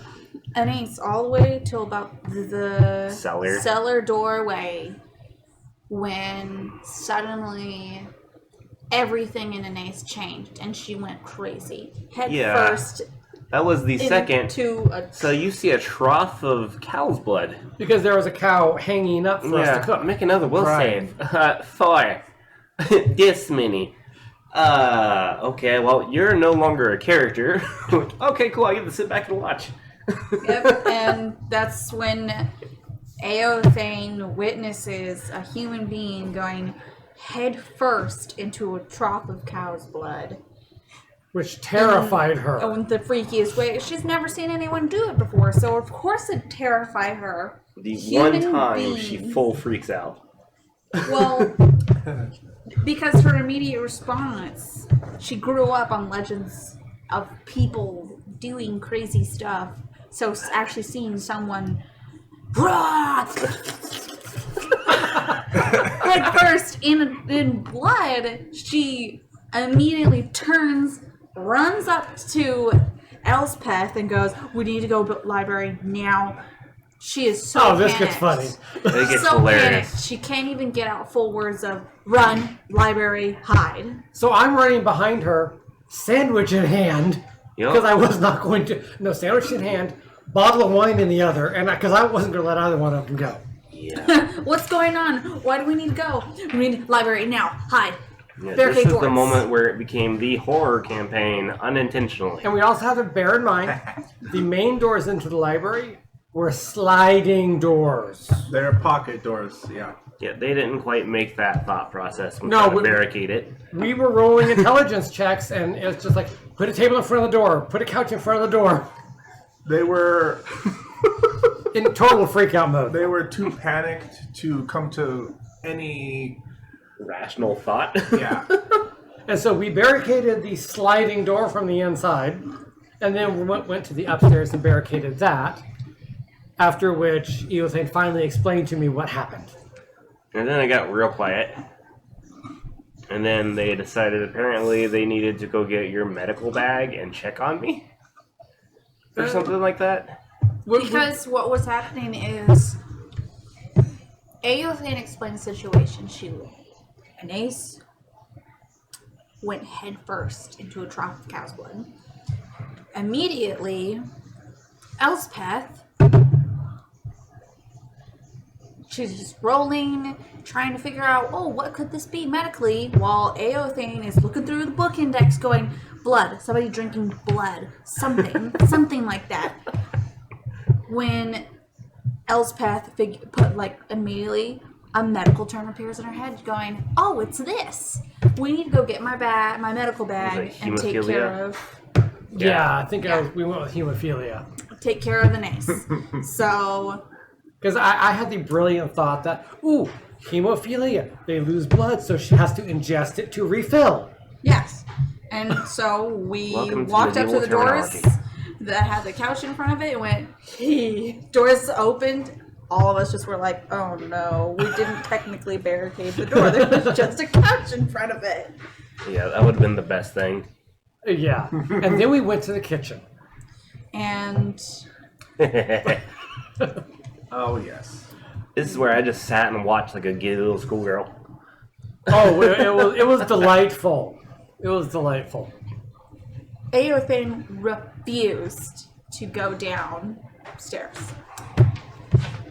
Ace all the way till about the Cellar. doorway, when suddenly everything in Ace changed, and she went crazy. Head Yeah. first That was the second. into a So you see a trough of cow's blood. Because there was a cow hanging up for us to Yeah, cook. make another will Right. save. 4. This many. Okay, well, you're no longer a character. Okay, cool, I get to sit back and watch. Yep, and that's when Aothane witnesses a human being going head first into a trough of cow's blood. Which terrified her. Oh, in the freakiest way. She's never seen anyone do it before, so of course it terrified her. The Human one time being. she full freaks out. Well, because her immediate response, she grew up on legends of people doing crazy stuff. So actually seeing someone head first in blood, she immediately turns, runs up to Elspeth and goes, "We need to go to the library now." She is so Oh, this panicked. gets funny. It gets So hilarious. panicked. She can't even get out full words of run, library, hide. So I'm running behind her, sandwich in hand, Yup. because I was not going to. No, sandwich in hand, bottle of wine in the other, and because I wasn't going to let either one of them go. Yeah. What's going on? Why do we need to go? We need library now. Hide. Yeah, Barricade this is the doors. moment where it became the horror campaign unintentionally. And we also have to bear in mind the main doors into the library were sliding doors. They're pocket doors, yeah. Yeah, they didn't quite make that thought process when No, trying to we- barricade it. We were rolling intelligence checks, and it was just like, put a table in front of the door, put a couch in front of the door, They were in total freak-out mode. they were too panicked to come to any Rational thought. yeah. And so we barricaded the sliding door from the inside, and then we went to the upstairs and barricaded that, after which Eothane finally explained to me what happened. And then it got real quiet. And then they decided apparently they needed to go get your medical bag and check on me. Or something like that. Because what was happening is Aothane explained the situation. An ace went head first into a trough of cow's blood. Immediately, Elspeth she's just rolling, trying to figure out, oh, what could this be medically? While Aothane is looking through the book index, going, blood. Somebody drinking blood. Something like that. When Elspeth put like immediately a medical term appears in her head, going, "Oh, it's this. We need to go get my medical bag, and take care of." Yeah, I think we went with hemophilia. Take care of the nace. So, because I had the brilliant thought that, ooh, hemophilia, they lose blood, so she has to ingest it to refill. yes. And so we walked up to the doors that had the couch in front of it and went, hey. Doors opened. All of us just were like, oh no, we didn't technically barricade the door. There was just a couch in front of it. Yeah, that would have been the best thing. Yeah. And then we went to the kitchen. And Oh, yes. This is where I just sat and watched like a giddy little schoolgirl. Oh, it was delightful. It was delightful. Aothane refused to go downstairs.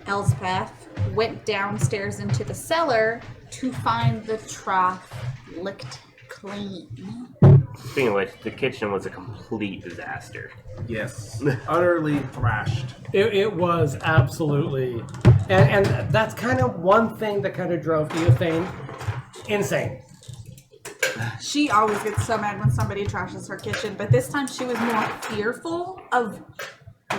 Elspeth went downstairs into the cellar to find the trough licked clean. Speaking of which, the kitchen was a complete disaster. Yes. Utterly thrashed. It was absolutely, and that's kind of one thing that kind of drove Eothane insane. She always gets so mad when somebody trashes her kitchen, but this time she was more fearful of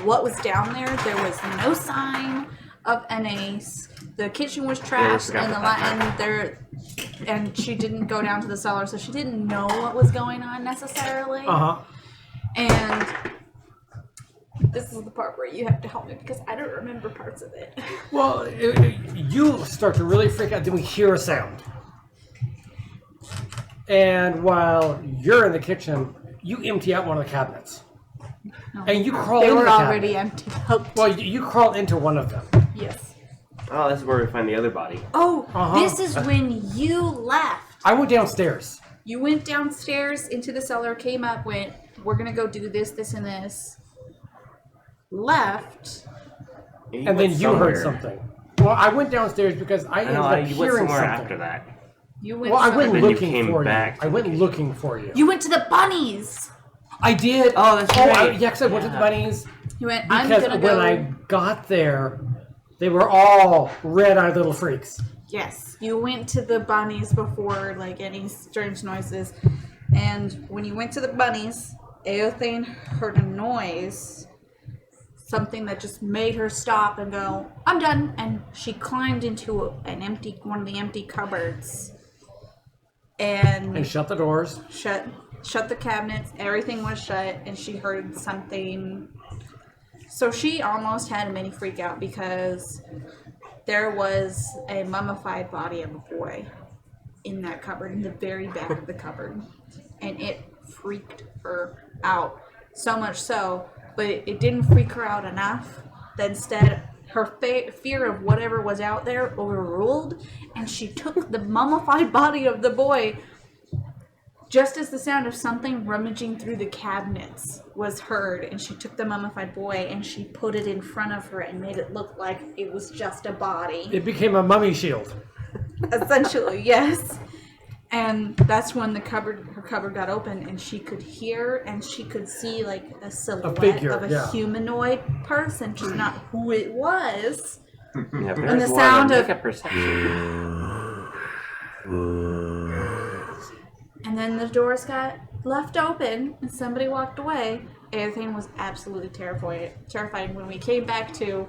what was down there. There was no sign of an ace. The kitchen was trashed, and she didn't go down to the cellar, so she didn't know what was going on necessarily. And this is the part where you have to help me because I don't remember parts of it. Well, you start to really freak out. Then we hear a sound, and while you're in the kitchen, you empty out one of the cabinets, and you crawl. They into were the already cabinet. emptied out. Well, you crawl into one of them. Yes. Oh, this is where we find the other body. Oh, this is when you left. I went downstairs. You went downstairs into the cellar, came up, went, we're going to go do this, this, and this. Left. And then you heard something. Well, I went downstairs because I ended up you went hearing somewhere something. after that. You went Well, I went And then you looking came for you. back to I the went kitchen. looking for you. You went to the bunnies. I did. Oh, that's right. Yeah, 'cause I went to the bunnies. You went, I'm Because going to when go. I got there, they were all red-eyed little freaks. Yes, you went to the bunnies before, like, any strange noises. And when you went to the bunnies, Aothane heard a noise. Something that just made her stop and go, I'm done. And she climbed into one of the empty cupboards. And shut the doors. Shut the cabinets. Everything was shut. And she heard something. So she almost had a mini freak out because there was a mummified body of a boy in that cupboard, in the very back of the cupboard. And it freaked her out. So much so, but it didn't freak her out enough. That instead, her fear of whatever was out there overruled, and she took the mummified body of the boy just as the sound of something rummaging through the cabinets was heard, and she took the mummified boy and she put it in front of her and made it look like it was just a body. It became a mummy shield. Essentially, yes. And that's when her cupboard got open, and she could hear and she could see like a silhouette of a humanoid person, just not who it was. Yeah, And the sound of and then the doors got left open and somebody walked away. Everything was absolutely terrifying when we came back to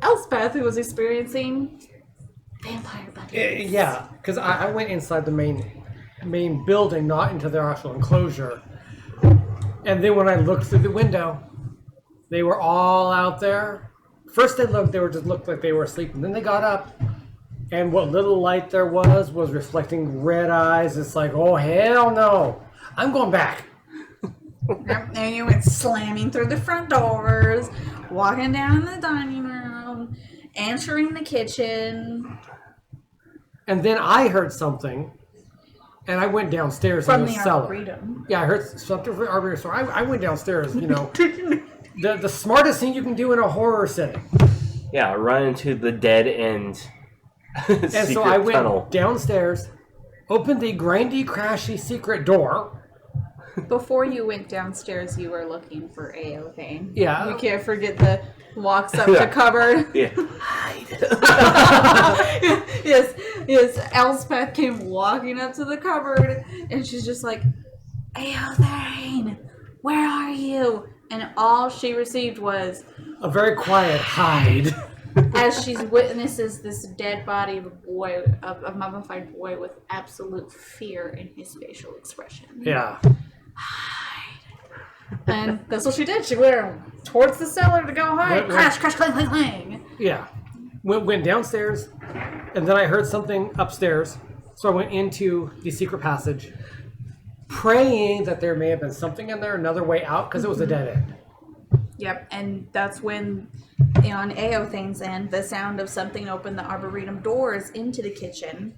Elspeth, who was experiencing vampire bunnies. Yeah, because I went inside the main building, not into their actual enclosure. And then when I looked through the window, they were all out there. First they looked like they were asleep, and then they got up. And what little light there was reflecting red eyes. It's like, oh, hell no. I'm going back. And you went slamming through the front doors, walking down in the dining room, entering the kitchen. And then I heard something, and I went downstairs From in the cellar. Arboretum. Yeah, I heard something from the Arboretum. So I went downstairs, you know. The smartest thing you can do in a horror setting. Yeah, run into the dead end And secret so I went tunnel. downstairs, opened the grindy, crashy secret door. Before you went downstairs, you were looking for Aothane. Yeah. You can't forget the walks up to cupboard. Yeah. Yes. Elspeth came walking up to the cupboard, and she's just like, Aothane, where are you? And all she received was, A very quiet hide. as she witnesses this dead body of a boy, of a mummified boy with absolute fear in his facial expression. Yeah. And that's what she did. She went towards the cellar to go hide. Crash, crash, clang, clang, clang. Yeah. Went downstairs, and then I heard something upstairs. So I went into the secret passage, praying that there may have been something in there, another way out, because it was a dead end. Yep, and that's when, on Aothane's end, the sound of something opened the arboretum doors into the kitchen.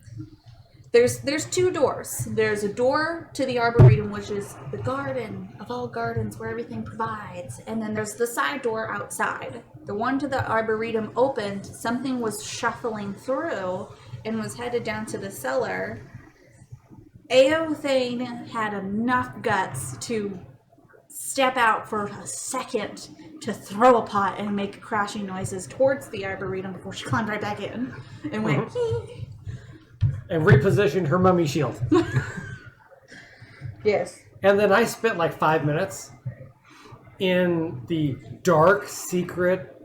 There's two doors. There's a door to the arboretum, which is the garden of all gardens where everything provides. And then there's the side door outside. The one to the arboretum opened, something was shuffling through and was headed down to the cellar. Aothane had enough guts to step out for a second to throw a pot and make crashing noises towards the arboretum before she climbed right back in and went, And repositioned her mummy shield. Yes. And then I spent like 5 minutes in the dark, secret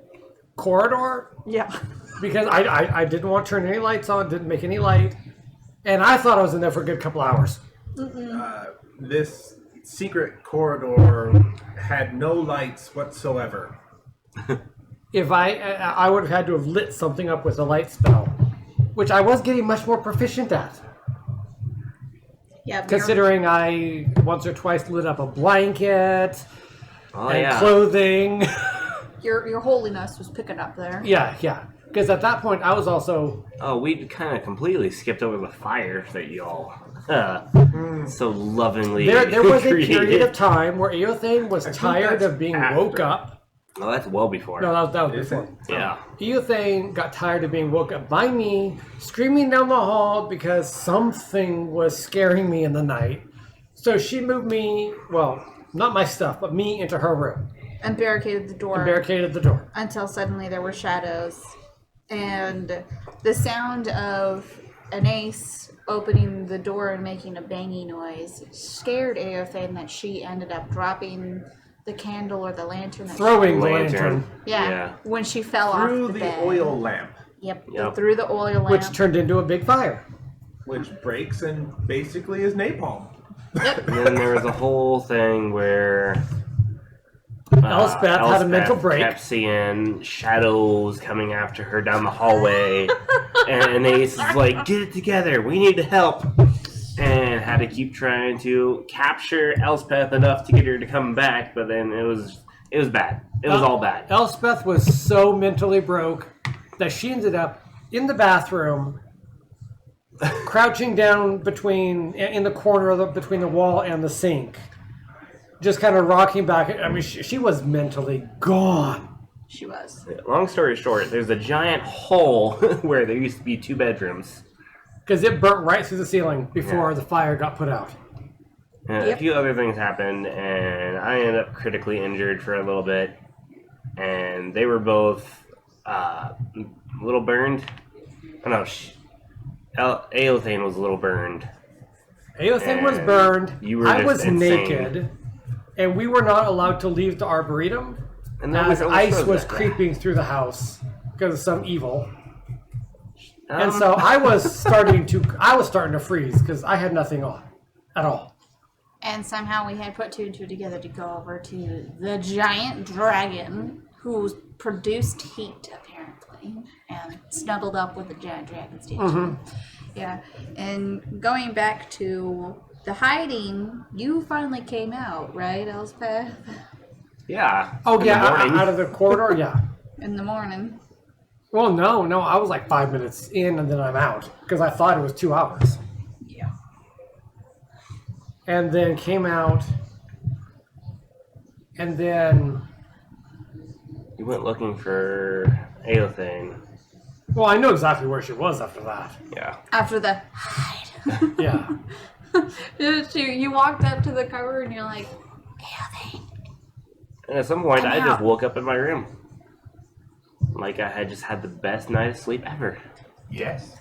corridor. Yeah. Because I didn't want to turn any lights on, didn't make any light. And I thought I was in there for a good couple hours. This secret corridor had no lights whatsoever. If I would have had to have lit something up with a light spell, which I was getting much more proficient at. Yeah. Considering I once or twice lit up a blanket and yeah. clothing. Your holiness was picking up there. Yeah. Because at that point I was also... Oh, we kind of completely skipped over the fire that y'all so lovingly There was a created. period of time where Eothane was think tired that's of being after. woke up. Oh, that's well before. No, that was Is before. it? Yeah. Eothane got tired of being woke up by me, screaming down the hall because something was scaring me in the night. So she moved me, well, not my stuff, but me into her room And barricaded the door and barricaded the door. until suddenly there were shadows. And the sound of an ace opening the door and making a banging noise scared Aothane that she ended up dropping the candle or the lantern. That Throwing the Lantern. lantern, Yeah, when she fell Through off the the bed. oil lamp, Yep, Yep. through the oil lamp. which turned into a big fire. which breaks and basically is napalm. Yep. And then there was a whole thing where Elspeth had a mental break. kept seeing shadows coming after her down the hallway, and Ace is like, "Get it together, we need to help," and had to keep trying to capture Elspeth enough to get her to come back. But then it was bad. It was all bad. Elspeth was so mentally broke that she ended up in the bathroom, crouching down in the corner between the wall and the sink, just kind of rocking back. I mean, she was mentally gone. She was. Long story short, there's a giant hole where there used to be 2 bedrooms. Because it burnt right through the ceiling before the fire got put out. And a few other things happened, and I ended up critically injured for a little bit. And they were both a little burned. Oh no, Aothane was a little burned. Eothane was And burned. you were I just was insane. naked. And we were not allowed to leave the Arboretum And then as we ice overfroze was that. creeping through the house because of some evil. And Um, so I was starting to freeze because I had nothing on at all. And somehow we had put 2 and 2 together to go over to the giant dragon who's produced heat, apparently, and snuggled up with the giant dragon statue. Yeah, and going back to the hiding, you finally came out, right, Elspeth? Yeah. Oh in the yeah, morning. out of the corridor, yeah. In the morning. Well, no, I was like 5 minutes in and then I'm out because I thought it was 2 hours. Yeah. And then came out, and then You went looking for Aothane. Well, I know exactly where she was after that. Yeah. After the hide. Yeah. You walked up to the cupboard and you're like, "Eothane." And at some point, I'm I just out. woke up in my room. Like I had just had the best night of sleep ever. Yes.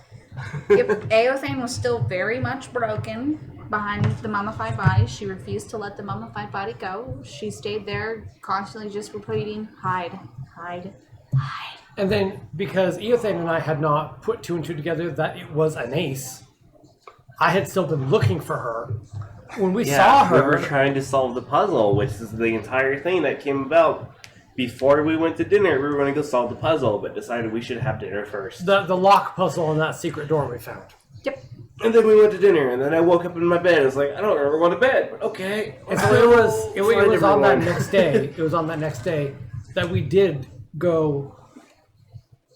Yep, Eothane was still very much broken behind the mummified body. She refused to let the mummified body go. She stayed there, constantly just repeating, "Hide, hide, hide." And then, because Eothane and I had not put two and two together that it was an ace, I had still been looking for her. When we saw we were her, trying to solve the puzzle, which is the entire thing that came about. Before we went to dinner, we were going to go solve the puzzle, but decided we should have dinner first. the lock puzzle on that secret door we found. Yep. And then we went to dinner, and then I woke up in my bed. And was like, I don't ever go to bed, but okay. And so it was on that everyone. next day. It was on that next day that we did go,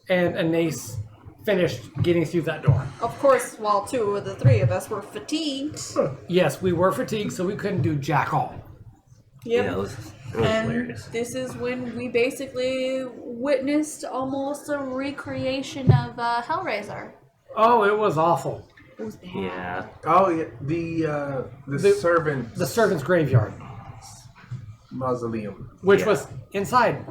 and Anais finished getting through that door. Of course, while two of the three of us were fatigued. Yes, we were fatigued, so we couldn't do jack all. Yep. Yeah, it was And hilarious. this is when we basically witnessed almost a recreation of Hellraiser. Oh, it was awful. It was bad. Yeah. Oh, yeah. The servant The servant's graveyard, mausoleum. which Yeah. was inside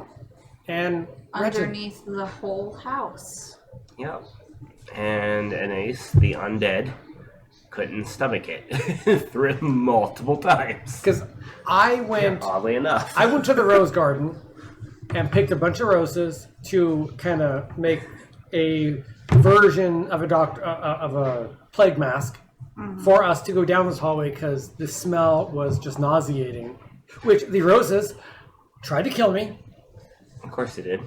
and wretched. Underneath the whole house. Yep. And Anais, the undead, couldn't stomach it. Threw it multiple times. Because I went Oddly enough. I went to the rose garden and picked a bunch of roses to kind of make a version of a plague mask for us to go down this hallway because the smell was just nauseating. Which the roses tried to kill me. Of course it did.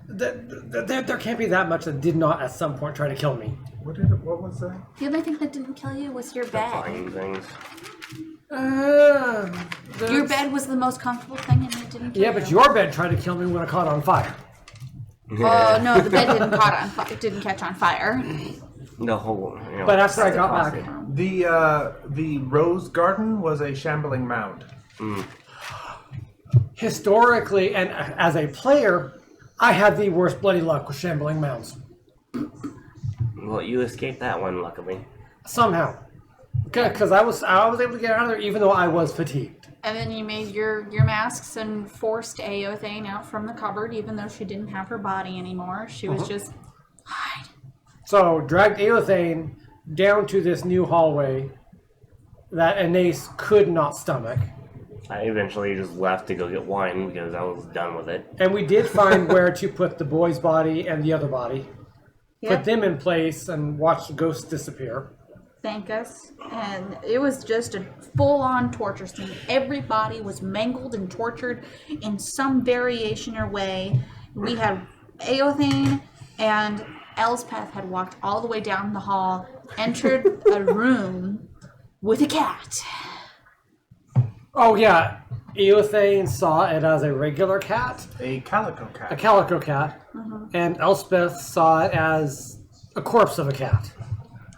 There can't be that much that did not at some point try to kill me. What was that? The only thing that didn't kill you was your bed. Flying things. Your bed was the most comfortable thing and it didn't kill Yeah, you. but your bed tried to kill me when it caught on fire. Oh, no, the bed didn't catch on fire. The whole. You know, But after I got across back, it. The rose garden was a shambling mound. historically and as a player, I had the worst bloody luck with shambling mounds. Well, you escaped that one, luckily. Somehow. Because I was able to get out of there even though I was fatigued. And then you made your masks and forced Eothane out from the cupboard, even though she didn't have her body anymore. She was just, hide. So dragged Eothane down to this new hallway that Anais could not stomach. I eventually just left to go get wine because I was done with it. And we did find where to put the boy's body and the other body. Yep. Put them in place and watch the ghosts disappear. Thank us. And it was just a full-on torture scene. Everybody was mangled and tortured in some variation or way. We had Eothane and Elspeth had walked all the way down the hall, entered a room with a cat. Oh yeah, Eothane saw it as a regular cat, A calico a cat. calico cat, and Elspeth saw it as a corpse of a cat.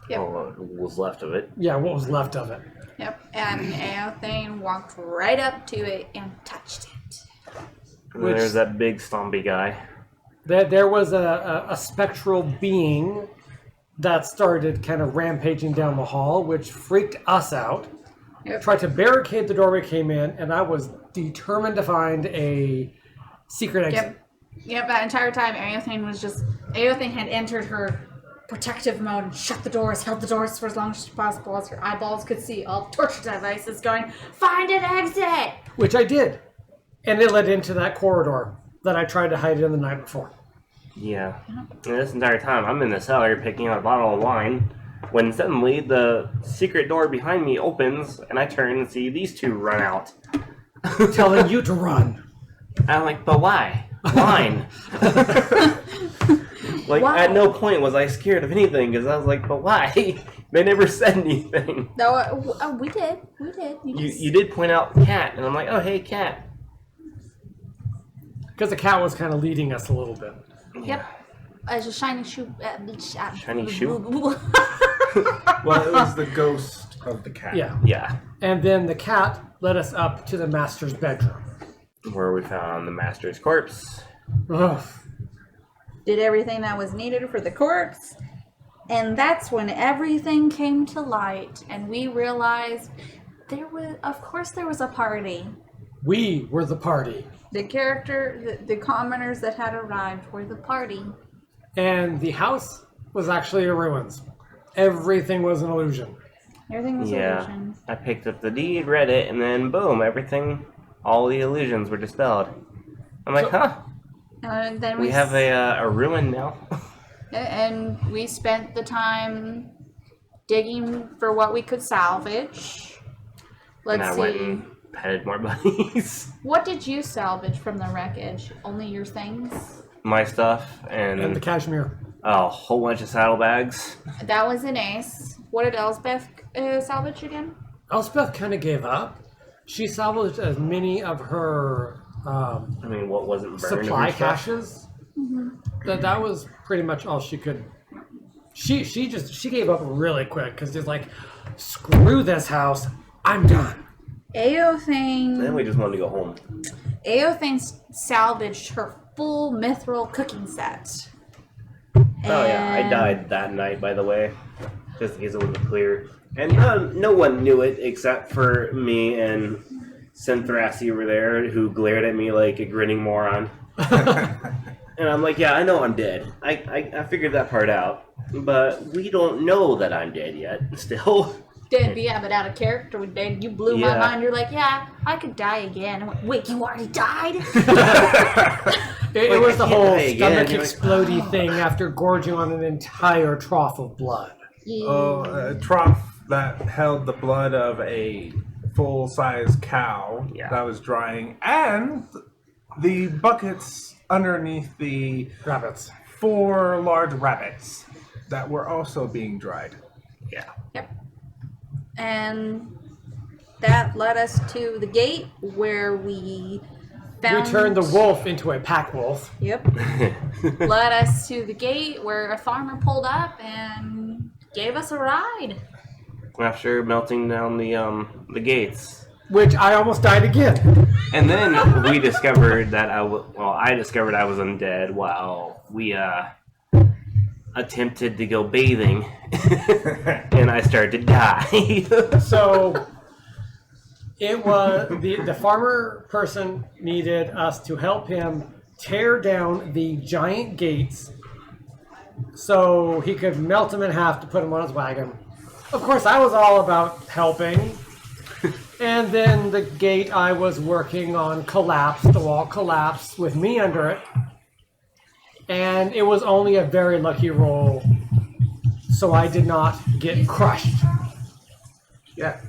Yep. Well, what was left of it. Yeah, what was left of it. Yep. And Eothane walked right up to it and touched it. And then there's that big zombie guy. There was a spectral being that started kind of rampaging down the hall, which freaked us out. Yep. Tried to barricade the door we came in, and I was determined to find a secret exit. Yep, that entire time Eothane had entered her protective mode and shut the doors, held the doors for as long as possible as her eyeballs could see all torture devices going, find an exit! Which I did. And it led into that corridor that I tried to hide in the night before. Yeah. And this entire time, I'm in the cellar picking out a bottle of wine, when suddenly the secret door behind me opens, and I turn and see these two run out. Telling you to run. I'm like, but why? Wine. Like, Why? at no point was I scared of anything, because I was like, but why? They never said anything. No, we did. You did point out cat, and I'm like, oh, hey, cat. Because the cat was kind of leading us a little bit. Yep. As a shiny shoe. Shiny shoe? Well, it was the ghost of the cat. Yeah. Yeah. And then the cat led us up to the master's bedroom. Where we found the master's corpse. Ugh. did everything that was needed for the corpse. And that's when everything came to light, and we realized there was a party. We were the party. The commoners that had arrived were the party. And the house was actually a ruins. Everything was an illusion. Everything was illusion. I picked up the deed, read it, and then boom, all the illusions were dispelled. I'm like, And then we have a ruin now. And we spent the time digging for what we could salvage. And I Let's went see. and petted more bunnies. What did you salvage from the wreckage? Only your things? My stuff And the cashmere. a whole bunch of saddlebags. That was an ace. What did Elspeth salvage again? Elspeth kind of gave up. She salvaged as many of her What wasn't burned? supply of her stuff? caches. That was pretty much all she could. She gave up really quick because she's like, screw this house, I'm done. Then we just wanted to go home. Eothane salvaged her full mithril cooking set. Oh yeah, I And- died that night, by the way, just in case it wasn't clear. And no one knew it except for me and Senthrassy over there, who glared at me like a grinning moron. And I'm like, yeah, I know I'm dead. I figured that part out. But we don't know that I'm dead yet, still. Dead, yeah, but out of character with dead. You blew my Yeah. mind. You're like, yeah, I could die again. I went, wait, you already died? It was the I can't whole die again. stomach You're like, explodey thing after gorging on an entire trough of blood. A trough that held the blood of a full-size cow Yeah. that was drying, and the buckets underneath the Rabbits. 4 large rabbits that were also being dried. Yeah. Yep. And that led us to the gate where we found... We turned the wolf into a pack wolf. Yep. Led us to the gate where a farmer pulled up and gave us a ride. After melting down the gates. Which I almost died again. And then we discovered that I discovered I was undead while we attempted to go bathing, and I started to die. So it was the farmer person needed us to help him tear down the giant gates so he could melt them in half to put them on his wagon. Of course, I was all about helping. And then the gate I was working on collapsed. The wall collapsed with me under it. And it was only a very lucky roll, so I did not get crushed. Yeah.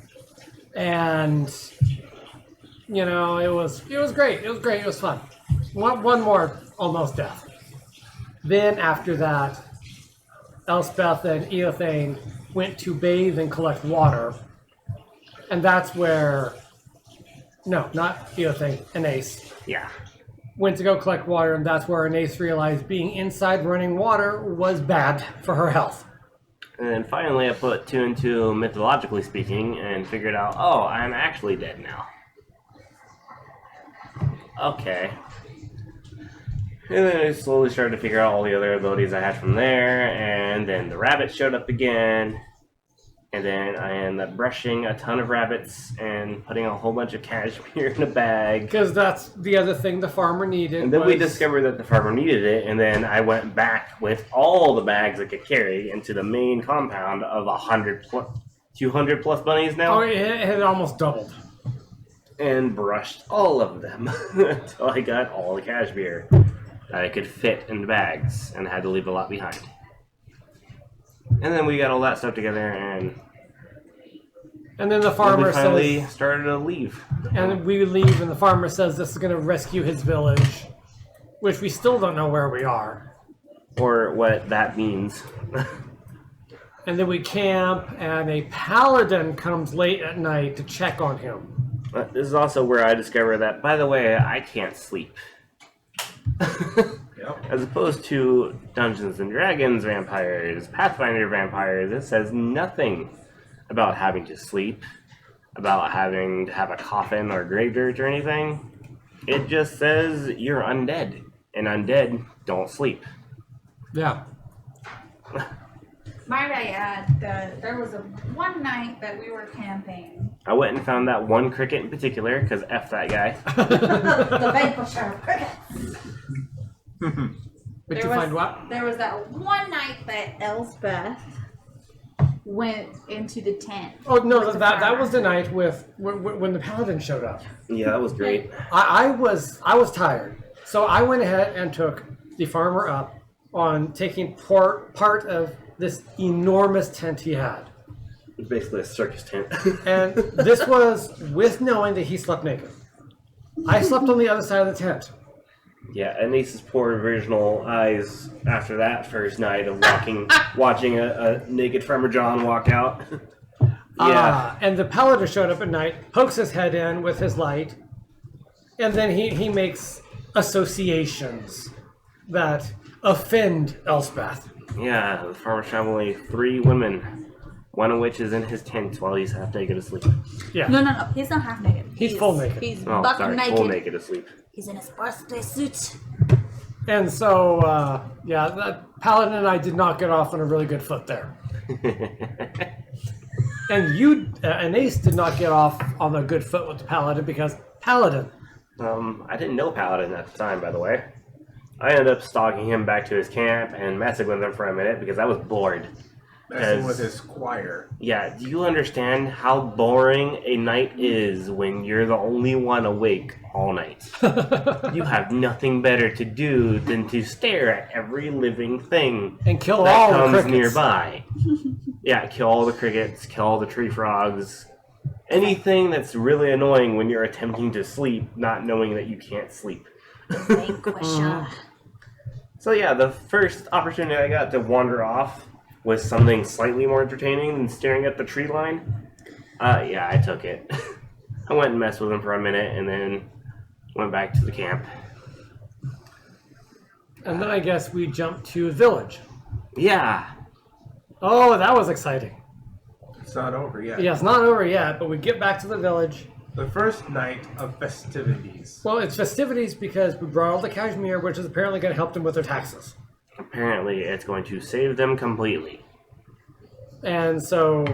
And you know, it was great. It was great. It was fun. One more almost death. Then after that, Elspeth and Eothane went to bathe and collect water. And that's where, no, not Eothane, Anase, Yeah. went to go collect water, and that's where Anase realized being inside running water was bad for her health. And then finally I put 2 and 2, mythologically speaking, and figured out, oh, I'm actually dead now. Okay. And then I slowly started to figure out all the other abilities I had from there, and then the rabbit showed up again. And then I ended up brushing a ton of rabbits and putting a whole bunch of cashmere in a bag. Because that's the other thing the farmer needed. And then we was- discovered that the farmer needed it, and then I went back with all the bags I could carry into the main compound of 200 plus bunnies now, Oh, it had almost doubled. and brushed all of them until I got all the cashmere that I could fit in the bags, and had to leave a lot behind. And then we got all that stuff together, and And then the then farmer we finally says, started to leave. and we leave, and the farmer says this is going to rescue his village, which we still don't know where we are. Or what that means. And then we camp, and a paladin comes late at night to check on him. But this is also where I discovered that, by the way, I can't sleep. Yep. As opposed to Dungeons and Dragons vampires, Pathfinder vampires, it says nothing about having to sleep, about having to have a coffin or grave dirt or anything. It just says you're undead, and undead don't sleep. Yeah. Might I add that there was one night that we were camping. I went and found that one cricket in particular, because F that guy. The vanquisher of crickets. But you find what? There was that one night that Elspeth went into the tent. Oh no, with the that farmer. was the night when the paladin showed up. Yeah, that was great. I was tired, so I went ahead and took the farmer up on taking part of this enormous tent he had, It's basically a circus tent. and this was with knowing that he slept naked. I slept on the other side of the tent. Yeah, Anice's poor virginal eyes after that first night of watching a naked Farmer John walk out. Yeah. And the paladin showed up at night, pokes his head in with his light, and then he makes associations that offend Elspeth. Yeah, the farmer's found only 3 women, one of which is in his tent while he's half naked asleep. Yeah. No. He's not half naked. He's full naked. He's Oh, buck sorry, naked. full naked asleep. He's in his birthday suit. And so, that paladin and I did not get off on a really good foot there. And you, and Ace did not get off on a good foot with the paladin because paladin. I didn't know Paladin at the time, by the way. I ended up stalking him back to his camp and messing with him for a minute because I was bored. Messing with his squire. Yeah, do you understand how boring a night is when you're the only one awake all night? You have nothing better to do than to stare at every living thing And kill that all the comes crickets. nearby. Yeah, kill all the crickets, kill all the tree frogs. Anything that's really annoying when you're attempting to sleep, not knowing that you can't sleep. Vanquisher. So yeah, the first opportunity I got to wander off was something slightly more entertaining than staring at the tree line. Yeah, I took it. I went and messed with him for a minute and then went back to the camp. And then I guess we jumped to village. Yeah. Oh, that was exciting. It's not over yet. Yeah, it's not over yet, but we get back to the village. The first night of festivities. Well, it's festivities because we brought all the cashmere, which is apparently going to help them with their taxes. Apparently, it's going to save them completely. And so,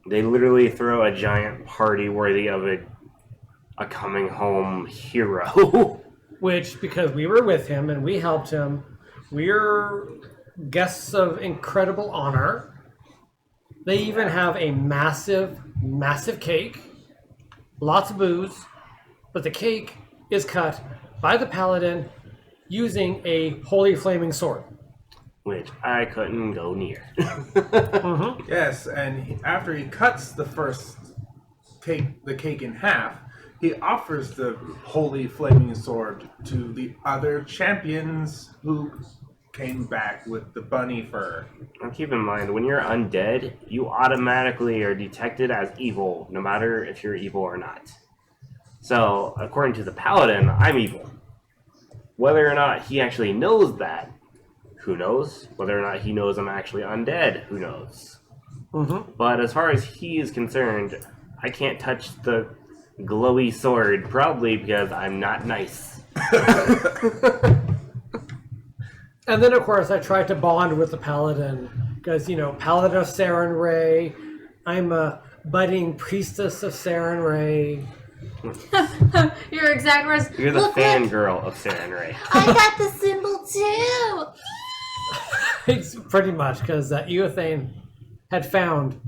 They literally throw a giant party worthy of a coming home hero. which, because we were with him and we helped him, we're guests of incredible honor. They even have a massive, massive cake, lots of booze, but the cake is cut by the paladin using a holy flaming sword. Which I couldn't go near. Yes, and after he cuts the cake in half, he offers the holy flaming sword to the other champions who came back with the bunny fur. And keep in mind, when you're undead, you automatically are detected as evil, no matter if you're evil or not. So, according to the paladin, I'm evil. Whether or not he actually knows that, who knows? Whether or not he knows I'm actually undead, who knows? But as far as he is concerned, I can't touch the glowy sword, probably because I'm not nice. And then, of course, I tried to bond with the paladin because, paladin of Saren Ray. I'm a budding priestess of Saren Ray. Your exact words. You're the Look, fangirl of Saren Ray. I got the symbol too. It's pretty much because Eothane had found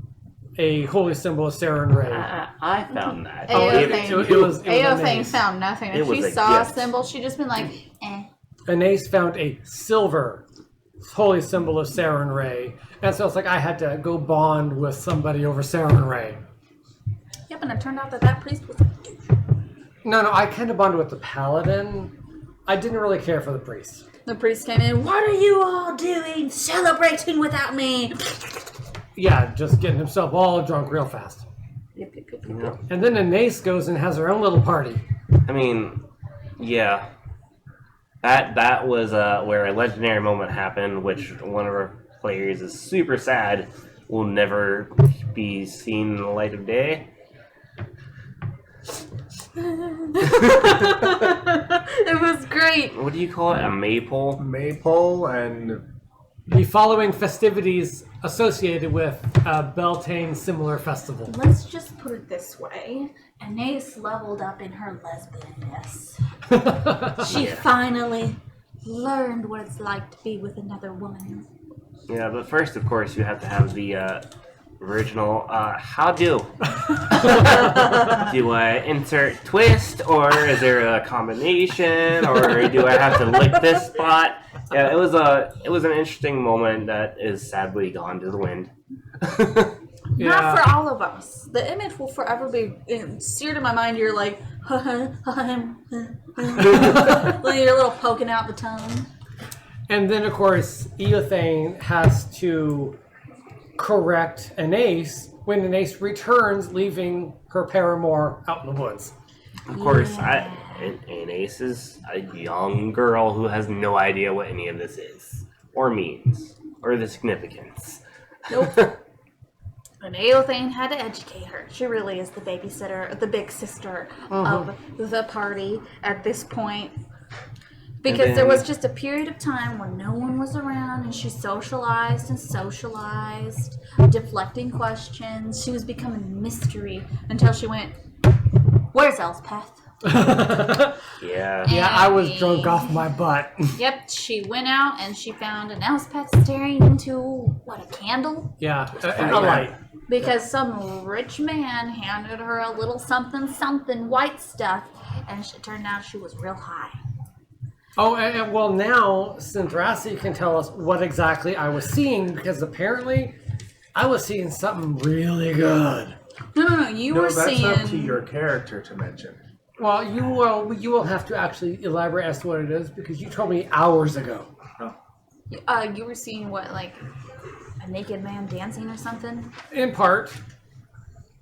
a holy symbol of Saren Ray. I found that. Eothane found nothing. It If was she a saw gift. a symbol, she'd just been like, eh. And Ace found a silver holy symbol of Saren Ray. And so it's like I had to go bond with somebody over Saren Ray. Yep, and it turned out that priest was a douche. No, I kind of bonded with the paladin. I didn't really care for the priest. The priest came in, what are you all doing celebrating without me? Yeah, just getting himself all drunk real fast. Yep. Yeah. And then Anace goes and has her own little party. I mean, yeah. That was where a legendary moment happened, which one of our players is super sad will never be seen in the light of day. It was great. What do you call it? A maypole? Maypole and The following festivities associated with Beltane similar festival. Let's just put it this way. Anais leveled up in her lesbianness. She finally learned what it's like to be with another woman. Yeah, but first, of course, you have to have the original. How do? Do I insert twist, or is there a combination, or do I have to lick this spot? Yeah, it was an interesting moment that is sadly gone to the wind. Not for all of us. The image will forever be seared in my mind. You're like, like you're a little poking out the tongue. And then, of course, Eothane has to correct Anais when Anais returns, leaving her paramour out in the woods. Of course, Anais is a young girl who has no idea what any of this is, or means, or the significance. Nope. And Eothane had to educate her. She really is the babysitter, the big sister of the party at this point. Because there was just a period of time when no one was around and she socialized, deflecting questions. She was becoming a mystery until she went, "Where's Elspeth?" Yeah. Yeah, I was drunk off my butt. Yep, she went out and she found an Elspeth staring into, what, a candle? Yeah, a light. Because some rich man handed her a little something white stuff, and it turned out she was real high. Oh, and well, now Senthrassy can tell us what exactly I was seeing, because apparently I was seeing something really good. No, you were that's seeing... up to your character to mention. Well, you will have to actually elaborate as to what it is, because you told me hours ago. you were seeing what, like a naked man dancing or something? In part,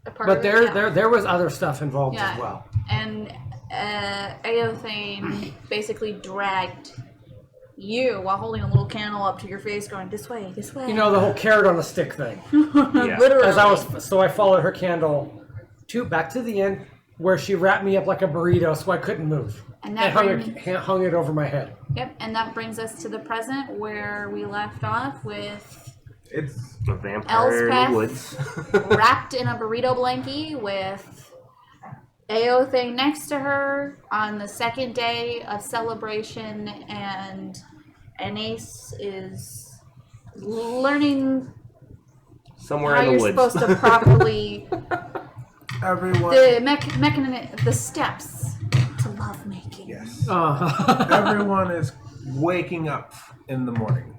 but there was other stuff involved as well. And Eothane basically dragged you while holding a little candle up to your face, going, "This way, this way." You know, the whole carrot on a stick thing. Yeah. Literally. So I followed her candle back to the end, where she wrapped me up like a burrito, so I couldn't move. And that hung it over my head. Yep, and that brings us to the present, where we left off with It's A vampire in the woods. wrapped in a burrito blankie with Eothane next to her on the second day of celebration, and Anais is learning Somewhere how in the you're woods. supposed to properly everyone. the steps to lovemaking. Yes. Uh-huh. Everyone is waking up in the morning.